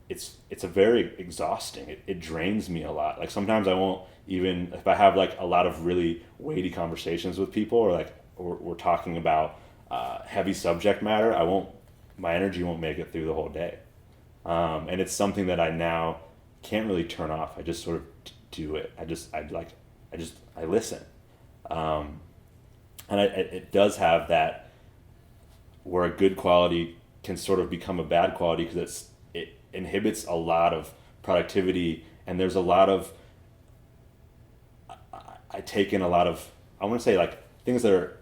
it's a very exhausting. It drains me a lot. Like sometimes I won't even, if I have like a lot of really weighty conversations with people, or like we're talking about heavy subject matter, my energy won't make it through the whole day. And it's something that I now can't really turn off. I just sort of do it. I listen. And it does have that, where a good quality can sort of become a bad quality, because it inhibits a lot of productivity, and there's a lot of, I take in a lot of, I want to say like things that are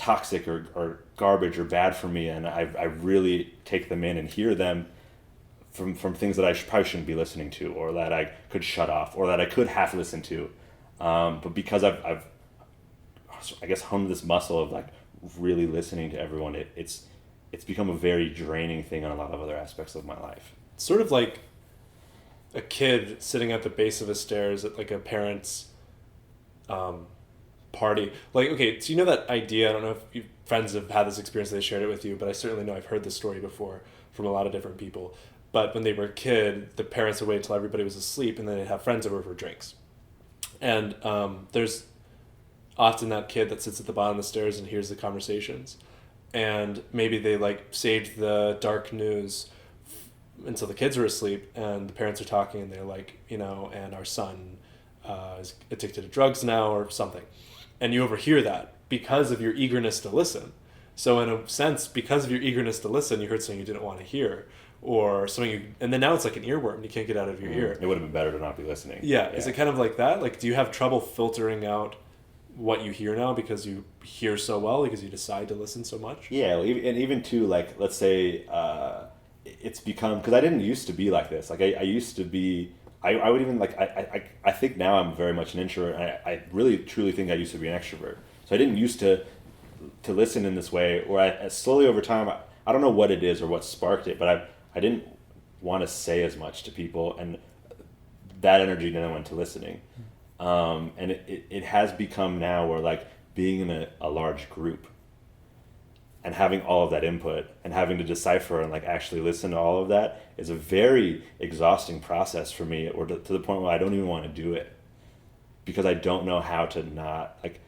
toxic or garbage or bad for me, and I really take them in and hear them from things that I probably shouldn't be listening to, or that I could shut off, or that I could half listen to. But because I've I guess honed this muscle of like really listening to everyone, it's become a very draining thing on a lot of other aspects of my life. It's sort of like a kid sitting at the base of a stairs at like a parent's party. Like, okay, so you know that idea, I don't know if friends have had this experience, they shared it with you, but I certainly know I've heard this story before from a lot of different people. But when they were a kid, the parents would wait until everybody was asleep, and then they'd have friends over for drinks. And there's often that kid that sits at the bottom of the stairs and hears the conversations. And maybe they like saved the dark news until the kids were asleep, and the parents are talking, and they're like, and our son is addicted to drugs now or something. And you overhear that because of your eagerness to listen. So in a sense, because of your eagerness to listen, you heard something you didn't want to hear, or something and then now it's like an earworm, you can't get out of your ear. It would have been better to not be listening. Yeah. Is it kind of like that? Like, do you have trouble filtering out what you hear now because you hear so well, because you decide to listen so much? Yeah, and even too, like, let's say it's become, because I didn't used to be like this. Like, I used to be, I would even, like, I think now I'm very much an introvert, and I really truly think I used to be an extrovert. So I didn't used to listen in this way, where I slowly over time, I don't know what it is or what sparked it, but I didn't want to say as much to people, and that energy then went to listening. And it has become now where, like, being in a large group and having all of that input and having to decipher and like actually listen to all of that is a very exhausting process for me, or to the point where I don't even want to do it, because I don't know how to not, like,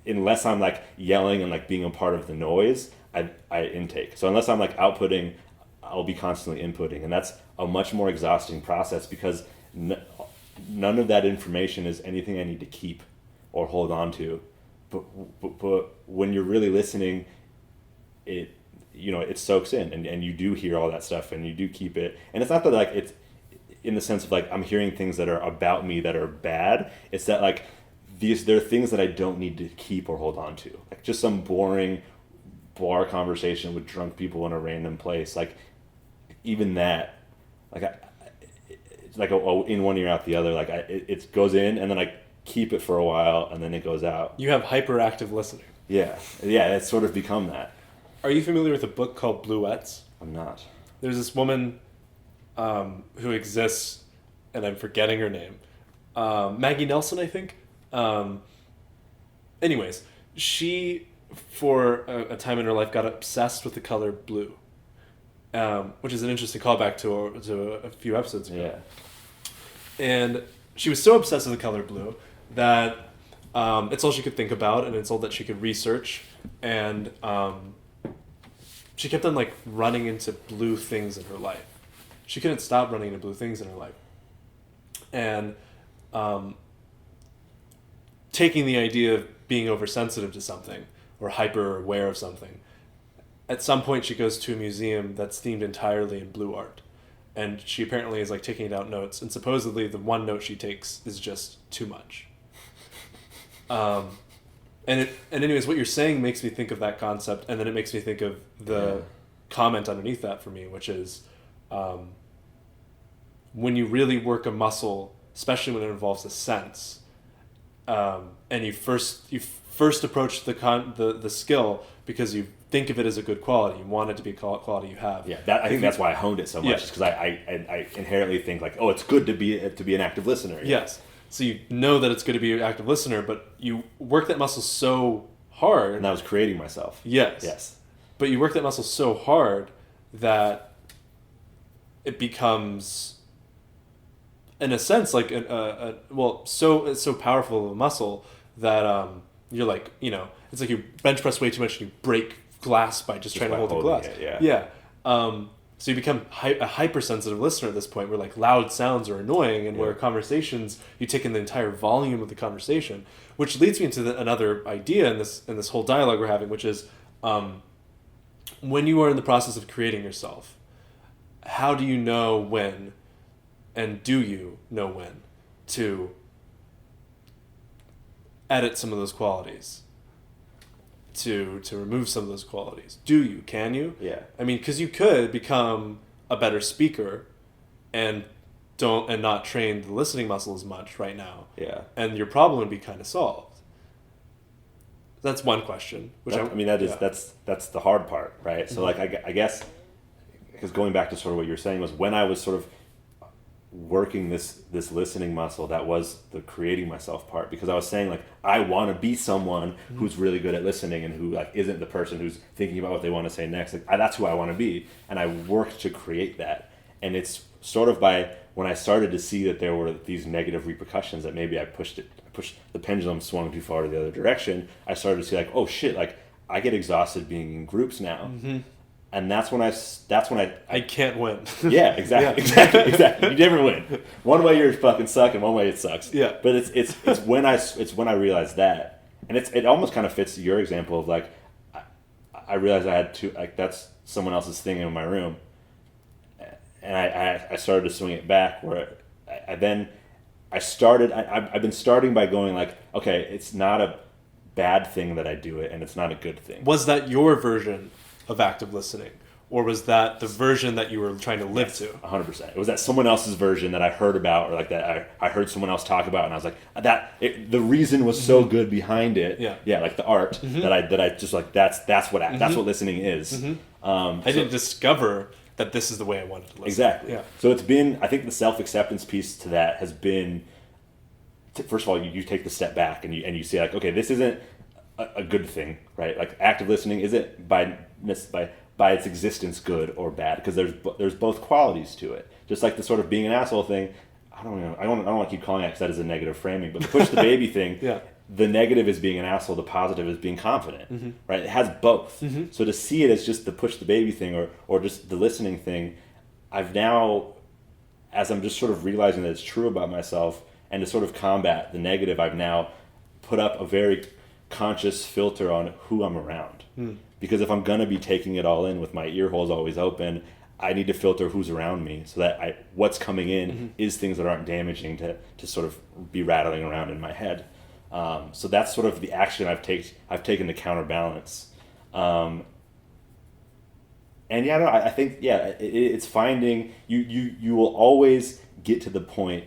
unless I'm like yelling and like being a part of the noise, I intake. So unless I'm like outputting, I'll be constantly inputting, and that's a much more exhausting process, because none of that information is anything I need to keep or hold on to. But when you're really listening, it soaks in, and you do hear all that stuff, and you do keep it. And it's not that like it's in the sense of like I'm hearing things that are about me that are bad. It's that like there are things that I don't need to keep or hold on to. Like just some boring bar conversation with drunk people in a random place. Like even that, like it's like in one ear out the other. Like it goes in, and then I keep it for a while, and then it goes out. You have hyperactive listening. Yeah, it's sort of become that. Are you familiar with a book called Bluets? I'm not. There's this woman who exists, and I'm forgetting her name. Maggie Nelson, I think. Anyways, she, for a time in her life, got obsessed with the color blue, which is an interesting callback to a few episodes ago. Yeah. And she was so obsessed with the color blue that it's all she could think about, and it's all that she could research. And she kept on like running into blue things in her life. She couldn't stop running into blue things in her life. And taking the idea of being oversensitive to something or hyper aware of something, at some point she goes to a museum that's themed entirely in blue art. And she apparently is like taking out notes, and supposedly the one note she takes is just too much. And anyways, what you're saying makes me think of that concept, and then it makes me think of the comment underneath that for me, which is when you really work a muscle, especially when it involves a sense, and you first approach the skill because you think of it as a good quality. You want it to be a quality you have. Yeah, I think that's why I honed it so much, is because I inherently think like, oh, it's good to be an active listener. Yes. So you know that it's good to be an active listener, but you work that muscle so hard. And I was creating myself. Yes. But you work that muscle so hard that it becomes, in a sense, like so powerful of a muscle that you're like, it's like you bench press way too much and you break glass by just trying to hold the glass. Yeah. So you become a hypersensitive listener at this point, where like loud sounds are annoying, and where conversations, you take in the entire volume of the conversation, which leads me into another idea in this whole dialogue we're having, which is when you are in the process of creating yourself, how do you know when, and do you know when to edit some of those qualities? to remove some of those qualities. Do you? Can you? Yeah. I mean, because you could become a better speaker and not train the listening muscle as much right now. Yeah. And your problem would be kind of solved. That's one question. That's the hard part, right? So like I guess, because going back to sort of what you're saying was when I was sort of working this listening muscle, that was the creating myself part, because I was saying like I want to be someone who's really good at listening and who like isn't the person who's thinking about what they want to say next. Like that's who I want to be, and I worked to create that. And it's sort of by when I started to see that there were these negative repercussions, that maybe I pushed the pendulum swung too far to the other direction. I started to see like, oh shit, like I get exhausted being in groups now. And that's when I can't win. Yeah, exactly, exactly. You never win. One way you're fucking suck, and one way it sucks. Yeah. But it's when I realized that, and it almost kind of fits your example of like, I realized I had to, like, that's someone else's thing in my room, and I started to swing it back where I've been starting by going like, okay, it's not a bad thing that I do it, and it's not a good thing. Was that your version of active listening, or was that the version that you were trying to live to? 100%. It was that someone else's version that I heard about, or like that I heard someone else talk about, and I was like, the reason was so good behind it. Yeah, like the art that I just like that's what listening is. I didn't discover that this is the way I wanted to listen. Exactly. Yeah. So it's been, I think the self-acceptance piece to that has been, first of all, you take the step back and you say like, okay, this isn't a good thing, right? Like active listening isn't by its existence good or bad, because there's both qualities to it. Just like the sort of being an asshole thing, I don't want to keep calling it because that is a negative framing, but the push the baby thing, the negative is being an asshole, the positive is being confident, right? It has both. So to see it as just the push the baby thing or just the listening thing, I've now, as I'm just sort of realizing that it's true about myself, and to sort of combat the negative, I've now put up a very conscious filter on who I'm around. Because if I'm going to be taking it all in with my ear holes always open, I need to filter who's around me so that what's coming in is things that aren't damaging to sort of be rattling around in my head. So that's sort of the action I've taken to counterbalance. And yeah, no, I think, it's finding, you will always get to the point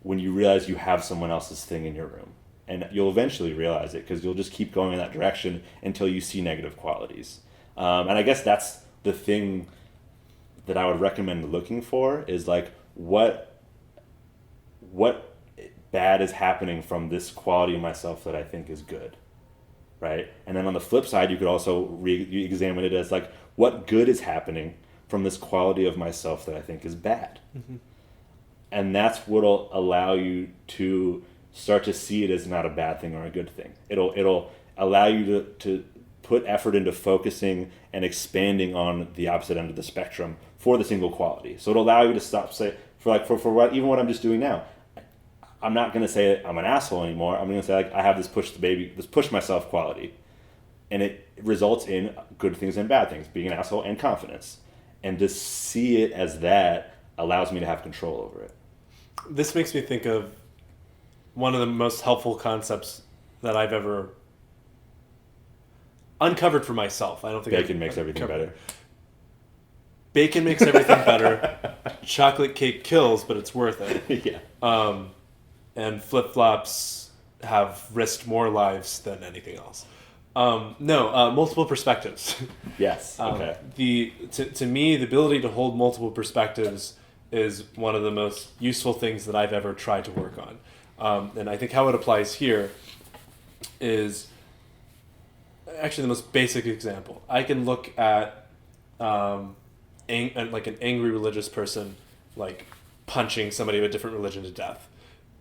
when you realize you have someone else's thing in your room. And you'll eventually realize it, because you'll just keep going in that direction until you see negative qualities. And I guess that's the thing that I would recommend looking for, is like what bad is happening from this quality of myself that I think is good, right? And then on the flip side, you could also re-examine it as like, what good is happening from this quality of myself that I think is bad? And that's what'll allow you to start to see it as not a bad thing or a good thing. It'll allow you to put effort into focusing and expanding on the opposite end of the spectrum for the single quality. So it'll allow you to stop for what I'm just doing now. I'm not going to say I'm an asshole anymore. I'm going to say like, I have this push myself quality, and it results in good things and bad things, being an asshole and confidence. And to see it as that allows me to have control over it. This makes me think of one of the most helpful concepts that I've ever uncovered for myself. I don't think bacon makes everything better. Bacon makes everything better. Chocolate cake kills, but it's worth it. Yeah. And flip-flops have risked more lives than anything else. Multiple perspectives. Yes. Okay. To me, the ability to hold multiple perspectives is one of the most useful things that I've ever tried to work on. And I think how it applies here is actually the most basic example. I can look at like an angry religious person, like punching somebody of a different religion to death.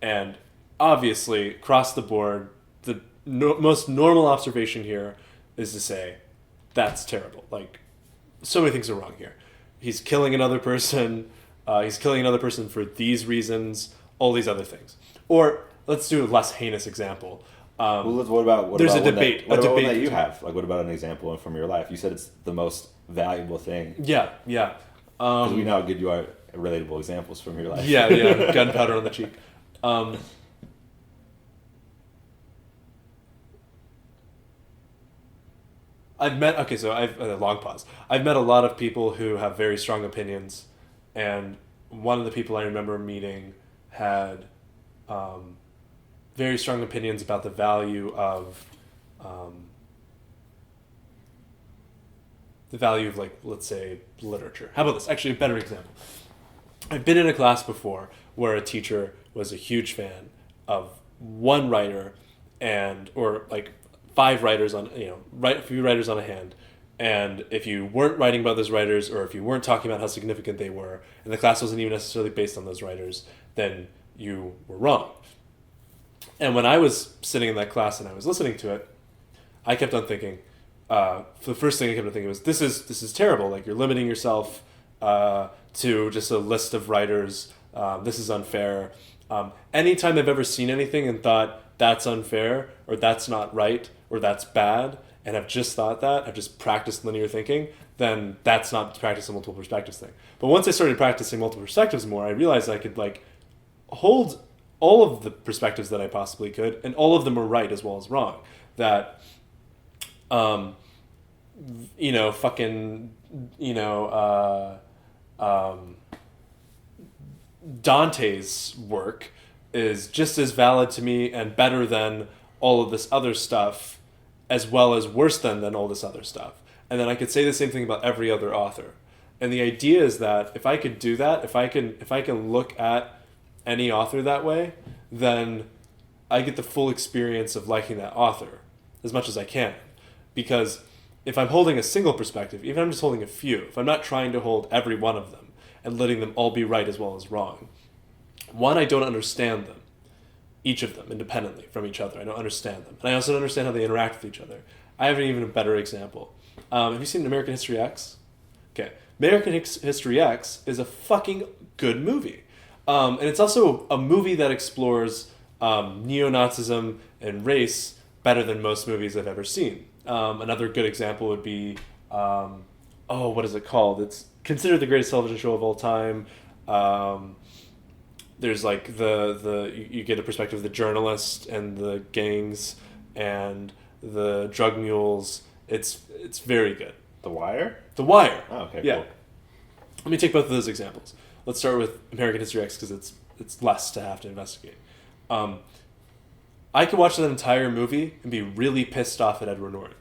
And obviously, across the board, the most normal observation here is to say, that's terrible. Like, so many things are wrong here. He's killing another person. He's killing another person for these reasons, all these other things. Or let's do a less heinous example. What about there's a debate. What about one that you have? Like, what about an example from your life? You said it's the most valuable thing. Yeah. Because we now give you our relatable examples from your life. Yeah. Gunpowder on the cheek. I've a long pause. I've met a lot of people who have very strong opinions, and one of the people I remember meeting had very strong opinions about the value of like, let's say, literature. How about this? Actually, a better example. I've been in a class before where a teacher was a huge fan of one writer or like 5 writers on, a few writers on a hand. And if you weren't writing about those writers, or if you weren't talking about how significant they were, and the class wasn't even necessarily based on those writers, then you were wrong. And when I was sitting in that class and I was listening to it, I kept on thinking, the first thing I kept on thinking was, this is terrible. Like, you're limiting yourself to just a list of writers. This is unfair. Anytime I've ever seen anything and thought that's unfair, or that's not right, or that's bad, and I've just thought that, I've just practiced linear thinking, then that's not practicing multiple perspectives thing. But once I started practicing multiple perspectives more, I realized I could like hold all of the perspectives that I possibly could, and all of them were right as well as wrong. That, Dante's work is just as valid to me and better than all of this other stuff, as well as worse than all this other stuff. And then I could say the same thing about every other author. And the idea is that if I could do that, if I can look at any author that way, then I get the full experience of liking that author as much as I can. Because if I'm holding a single perspective, even if I'm just holding a few, if I'm not trying to hold every one of them and letting them all be right as well as wrong, one, I don't understand them, each of them independently from each other. I don't understand them. And I also don't understand how they interact with each other. I have an even better example. Have you seen American History X? Okay. American History X is a fucking good movie. And it's also a movie that explores neo-Nazism and race better than most movies I've ever seen. Another good example would be, what is it called? It's considered the greatest television show of all time. There's like you get a perspective of the journalist and the gangs and the drug mules. It's very good. The Wire? The Wire. Oh, okay, yeah. cool. Let me take both of those examples. Let's start with American History X because it's less to have to investigate. I could watch that entire movie and be really pissed off at Edward Norton.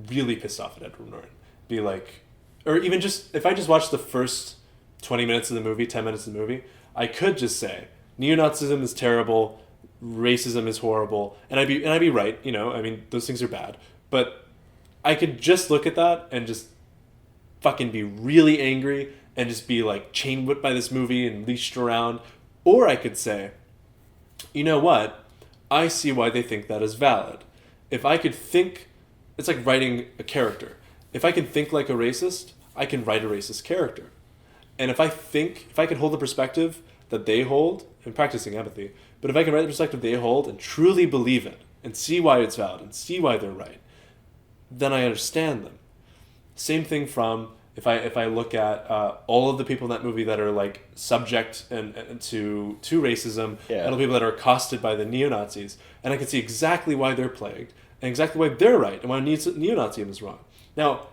Really pissed off at Edward Norton. Be like, or even just, if I just watched the first 20 minutes of the movie, 10 minutes of the movie, I could just say, neo-Nazism is terrible, racism is horrible, and I'd be right, I mean, those things are bad. But I could just look at that and just fucking be really angry and just be like chain whipped by this movie and leashed around. Or I could say, you know what? I see why they think that is valid. If I could think, it's like writing a character. If I can think like a racist, I can write a racist character. And if I can hold the perspective that they hold, and practicing empathy, but if I can write the perspective they hold and truly believe it, and see why it's valid, and see why they're right, then I understand them. Same thing from, if I look at all of the people in that movie that are like subject and to racism, and all the people that are accosted by the neo-Nazis, and I can see exactly why they're plagued, and exactly why they're right, and why neo-Nazism is wrong. Now,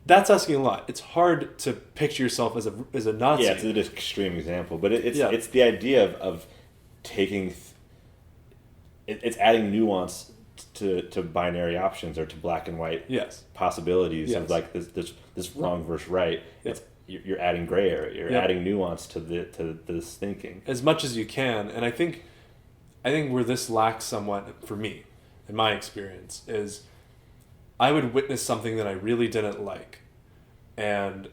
that's asking a lot. It's hard to picture yourself as a Nazi. Yeah, it's an extreme example, but it's the idea of taking... It's adding nuance to binary options, or to black and white possibilities of like this wrong versus right. It's you're adding gray area. You're adding nuance to this thinking as much as you can. And I think where this lacks somewhat for me, in my experience, is I would witness something that I really didn't like, and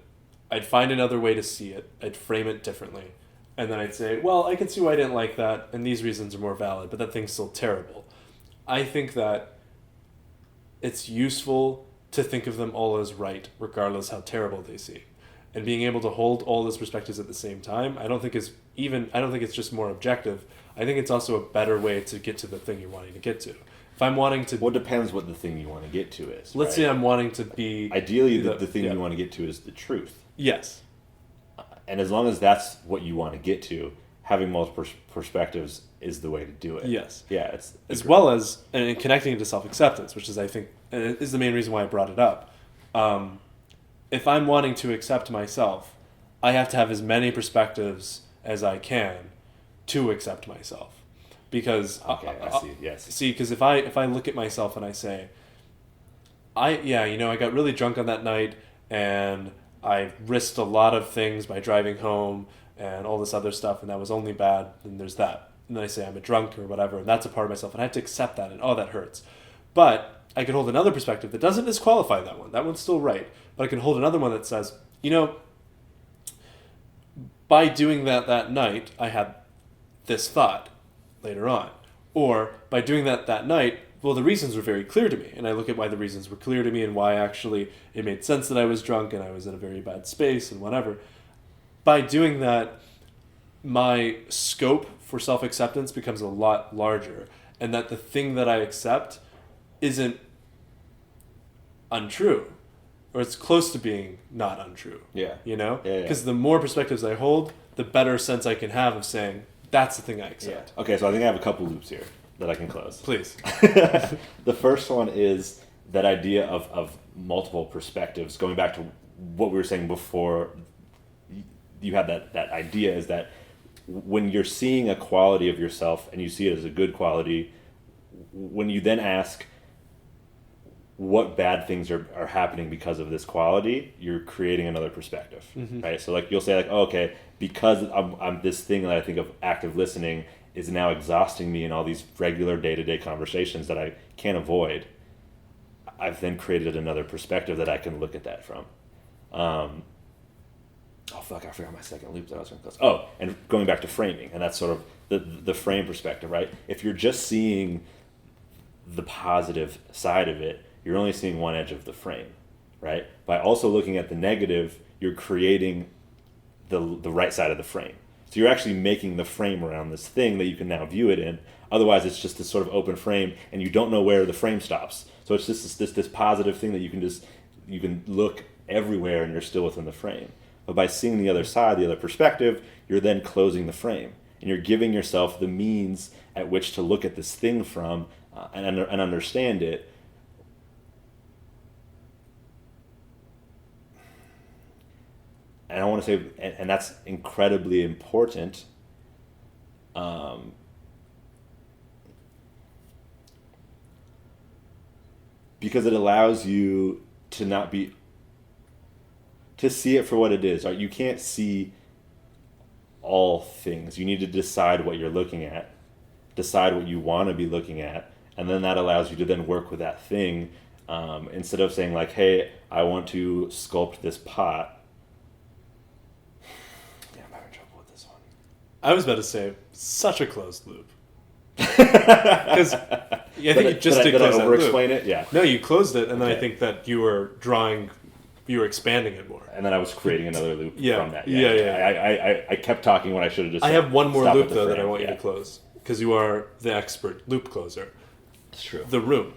I'd find another way to see it. I'd frame it differently, and then I'd say, well, I can see why I didn't like that, and these reasons are more valid, but that thing's still terrible. I think that it's useful to think of them all as right, regardless how terrible they seem. And being able to hold all those perspectives at the same time, I don't think it's just more objective. I think it's also a better way to get to the thing you're wanting to get to. If I'm wanting to... Well, it depends what the thing you want to get to is. Let's say I'm wanting to be... Ideally, the thing you want to get to is the truth. Yes. And as long as that's what you want to get to, having multiple perspectives is the way to do it. Yes. Yeah, it's... As well as and connecting it to self-acceptance, which is, I think, is the main reason why I brought it up. If I'm wanting to accept myself, I have to have as many perspectives as I can to accept myself. Because Okay, I see. Yes. see, because if I look at myself and I say, I got really drunk on that night and I risked a lot of things by driving home and all this other stuff, and that was only bad, and there's that. And then I say I'm a drunk or whatever, and that's a part of myself, and I have to accept that, and oh, that hurts. But I could hold another perspective that doesn't disqualify that one. That one's still right. But I can hold another one that says, by doing that night, I had this thought later on. Or by doing that night, well, the reasons were very clear to me. And I look at why the reasons were clear to me and why actually it made sense that I was drunk and I was in a very bad space and whatever. By doing that, my scope for self-acceptance becomes a lot larger. And that the thing that I accept isn't untrue. Or it's close to being not untrue. Yeah. Yeah. Yeah. Because the more perspectives I hold, the better sense I can have of saying, that's the thing I accept. Yeah. Okay, so I think I have a couple loops here that I can close. Please. The first one is that idea of multiple perspectives, going back to what we were saying before you had that idea, is that when you're seeing a quality of yourself and you see it as a good quality, when you then ask what bad things are happening because of this quality, you're creating another perspective, right? So like you'll say like, oh, okay, because I'm this thing that I think of active listening is now exhausting me in all these regular day-to-day conversations that I can't avoid. I've then created another perspective that I can look at that from. Oh fuck, I forgot my second loop that I was going to close. Oh, and going back to framing, and that's sort of the frame perspective, right? If you're just seeing the positive side of it, you're only seeing one edge of the frame, right? By also looking at the negative, you're creating the right side of the frame. So you're actually making the frame around this thing that you can now view it in. Otherwise, it's just this sort of open frame, and you don't know where the frame stops. So it's just this positive thing that you can look everywhere, and you're still within the frame. But by seeing the other side, the other perspective, you're then closing the frame, and you're giving yourself the means at which to look at this thing from and understand it. And I want to say, and that's incredibly important. Because it allows you to see it for what it is. You can't see all things. You need to decide what you're looking at, decide what you want to be looking at, and then that allows you to then work with that thing. Instead of saying like, hey, I want to sculpt this pot. I was about to say, such a closed loop. Because I think you just did close that loop. Over-explain it? Yeah. No, you closed it, and then I think that you were expanding it more. And then I was creating another loop from that. I kept talking when I should have just I have one more loop, though, frame. that I want you to close. Because you are the expert loop closer. It's true. The room.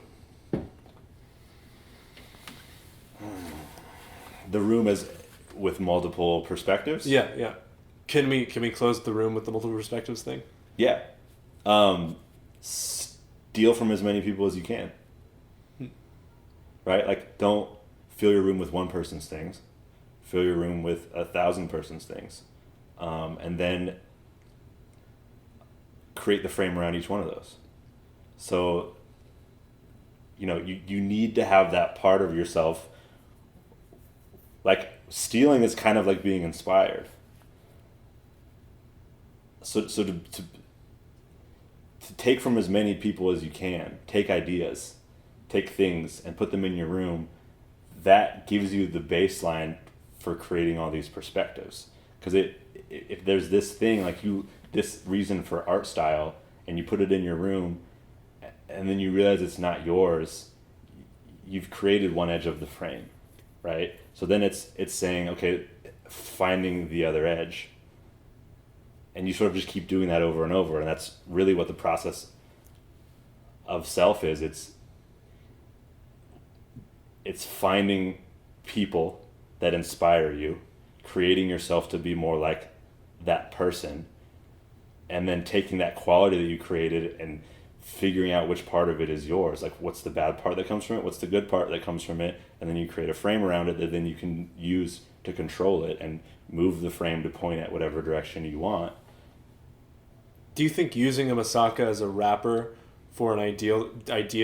The room is with multiple perspectives? Yeah. Can we close the room with the multiple perspectives thing? Yeah. Steal from as many people as you can. Right? Like, don't fill your room with one person's things. Fill your room with 1,000 person's things. And then create the frame around each one of those. So, you need to have that part of yourself. Like, stealing is kind of like being inspired. So to take from as many people as you can, take ideas, take things, and put them in your room, that gives you the baseline for creating all these perspectives. Because if there's this thing, like this reason for art style, and you put it in your room, and then you realize it's not yours, you've created one edge of the frame, right? So then it's saying, okay, finding the other edge. And you sort of just keep doing that over and over, and that's really what the process of self is. It's finding people that inspire you, creating yourself to be more like that person, and then taking that quality that you created and figuring out which part of it is yours. Like, what's the bad part that comes from it? What's the good part that comes from it? And then you create a frame around it that then you can use to control it and move the frame to point at whatever direction you want. Do you think using a Misaka as a wrapper for an idea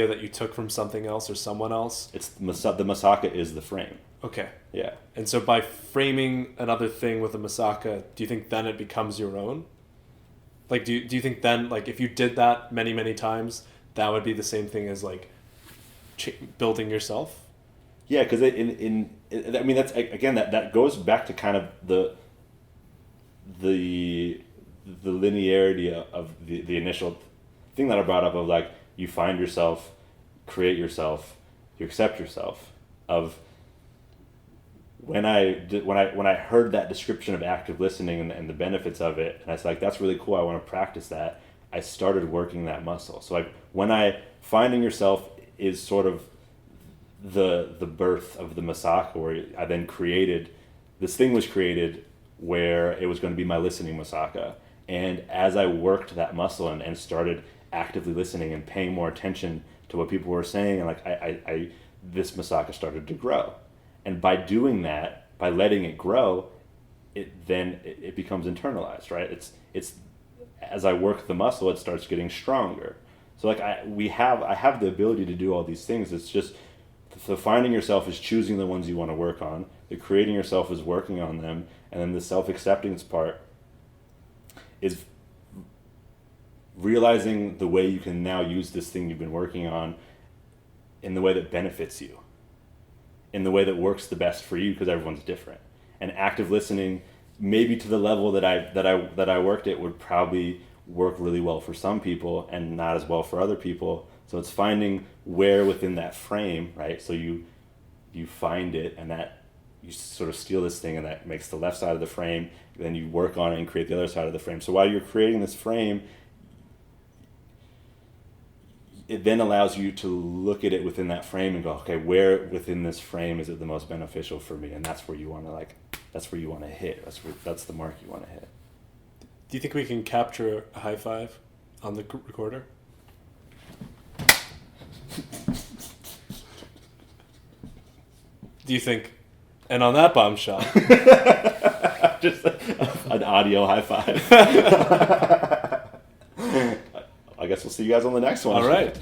that you took from something else or someone else? It's the Misaka is the frame. Okay. Yeah. And so by framing another thing with a Misaka, do you think then it becomes your own? Like, do you think then, like, if you did that many, many times, that would be the same thing as, like, building yourself? Yeah, because I mean, that's, again, that goes back to kind of the linearity of the initial thing that I brought up of, like, you find yourself, create yourself, you accept yourself. Of when I heard that description of active listening and the benefits of it, and I was like, that's really cool, I want to practice that, I started working that muscle. So, like, finding yourself is sort of the birth of the Misaka, where I then this thing was created where it was going to be my listening Misaka. And as I worked that muscle and started actively listening and paying more attention to what people were saying, and, like, this Misaka started to grow. And by doing that, by letting it grow, it becomes internalized, right? It's as I work the muscle, it starts getting stronger. So, like, I have the ability to do all these things. It's just the finding yourself is choosing the ones you want to work on. The creating yourself is working on them, and then the self-acceptance part is realizing the way you can now use this thing you've been working on in the way that benefits you, in the way that works the best for you, because everyone's different. And active listening, maybe to the level that I worked at, would probably work really well for some people and not as well for other people. So it's finding where within that frame, right? So you find it, and that you sort of steal this thing, and that makes the left side of the frame. Then you work on it and create the other side of the frame. So while you're creating this frame, it then allows you to look at it within that frame and go, okay, where within this frame is it the most beneficial for me? And that's where you want to hit. That's the mark you want to hit. Do you think we can capture a high five on the recorder? Do you think? And on that bombshell, just an audio high five. I guess we'll see you guys on the next one. All right.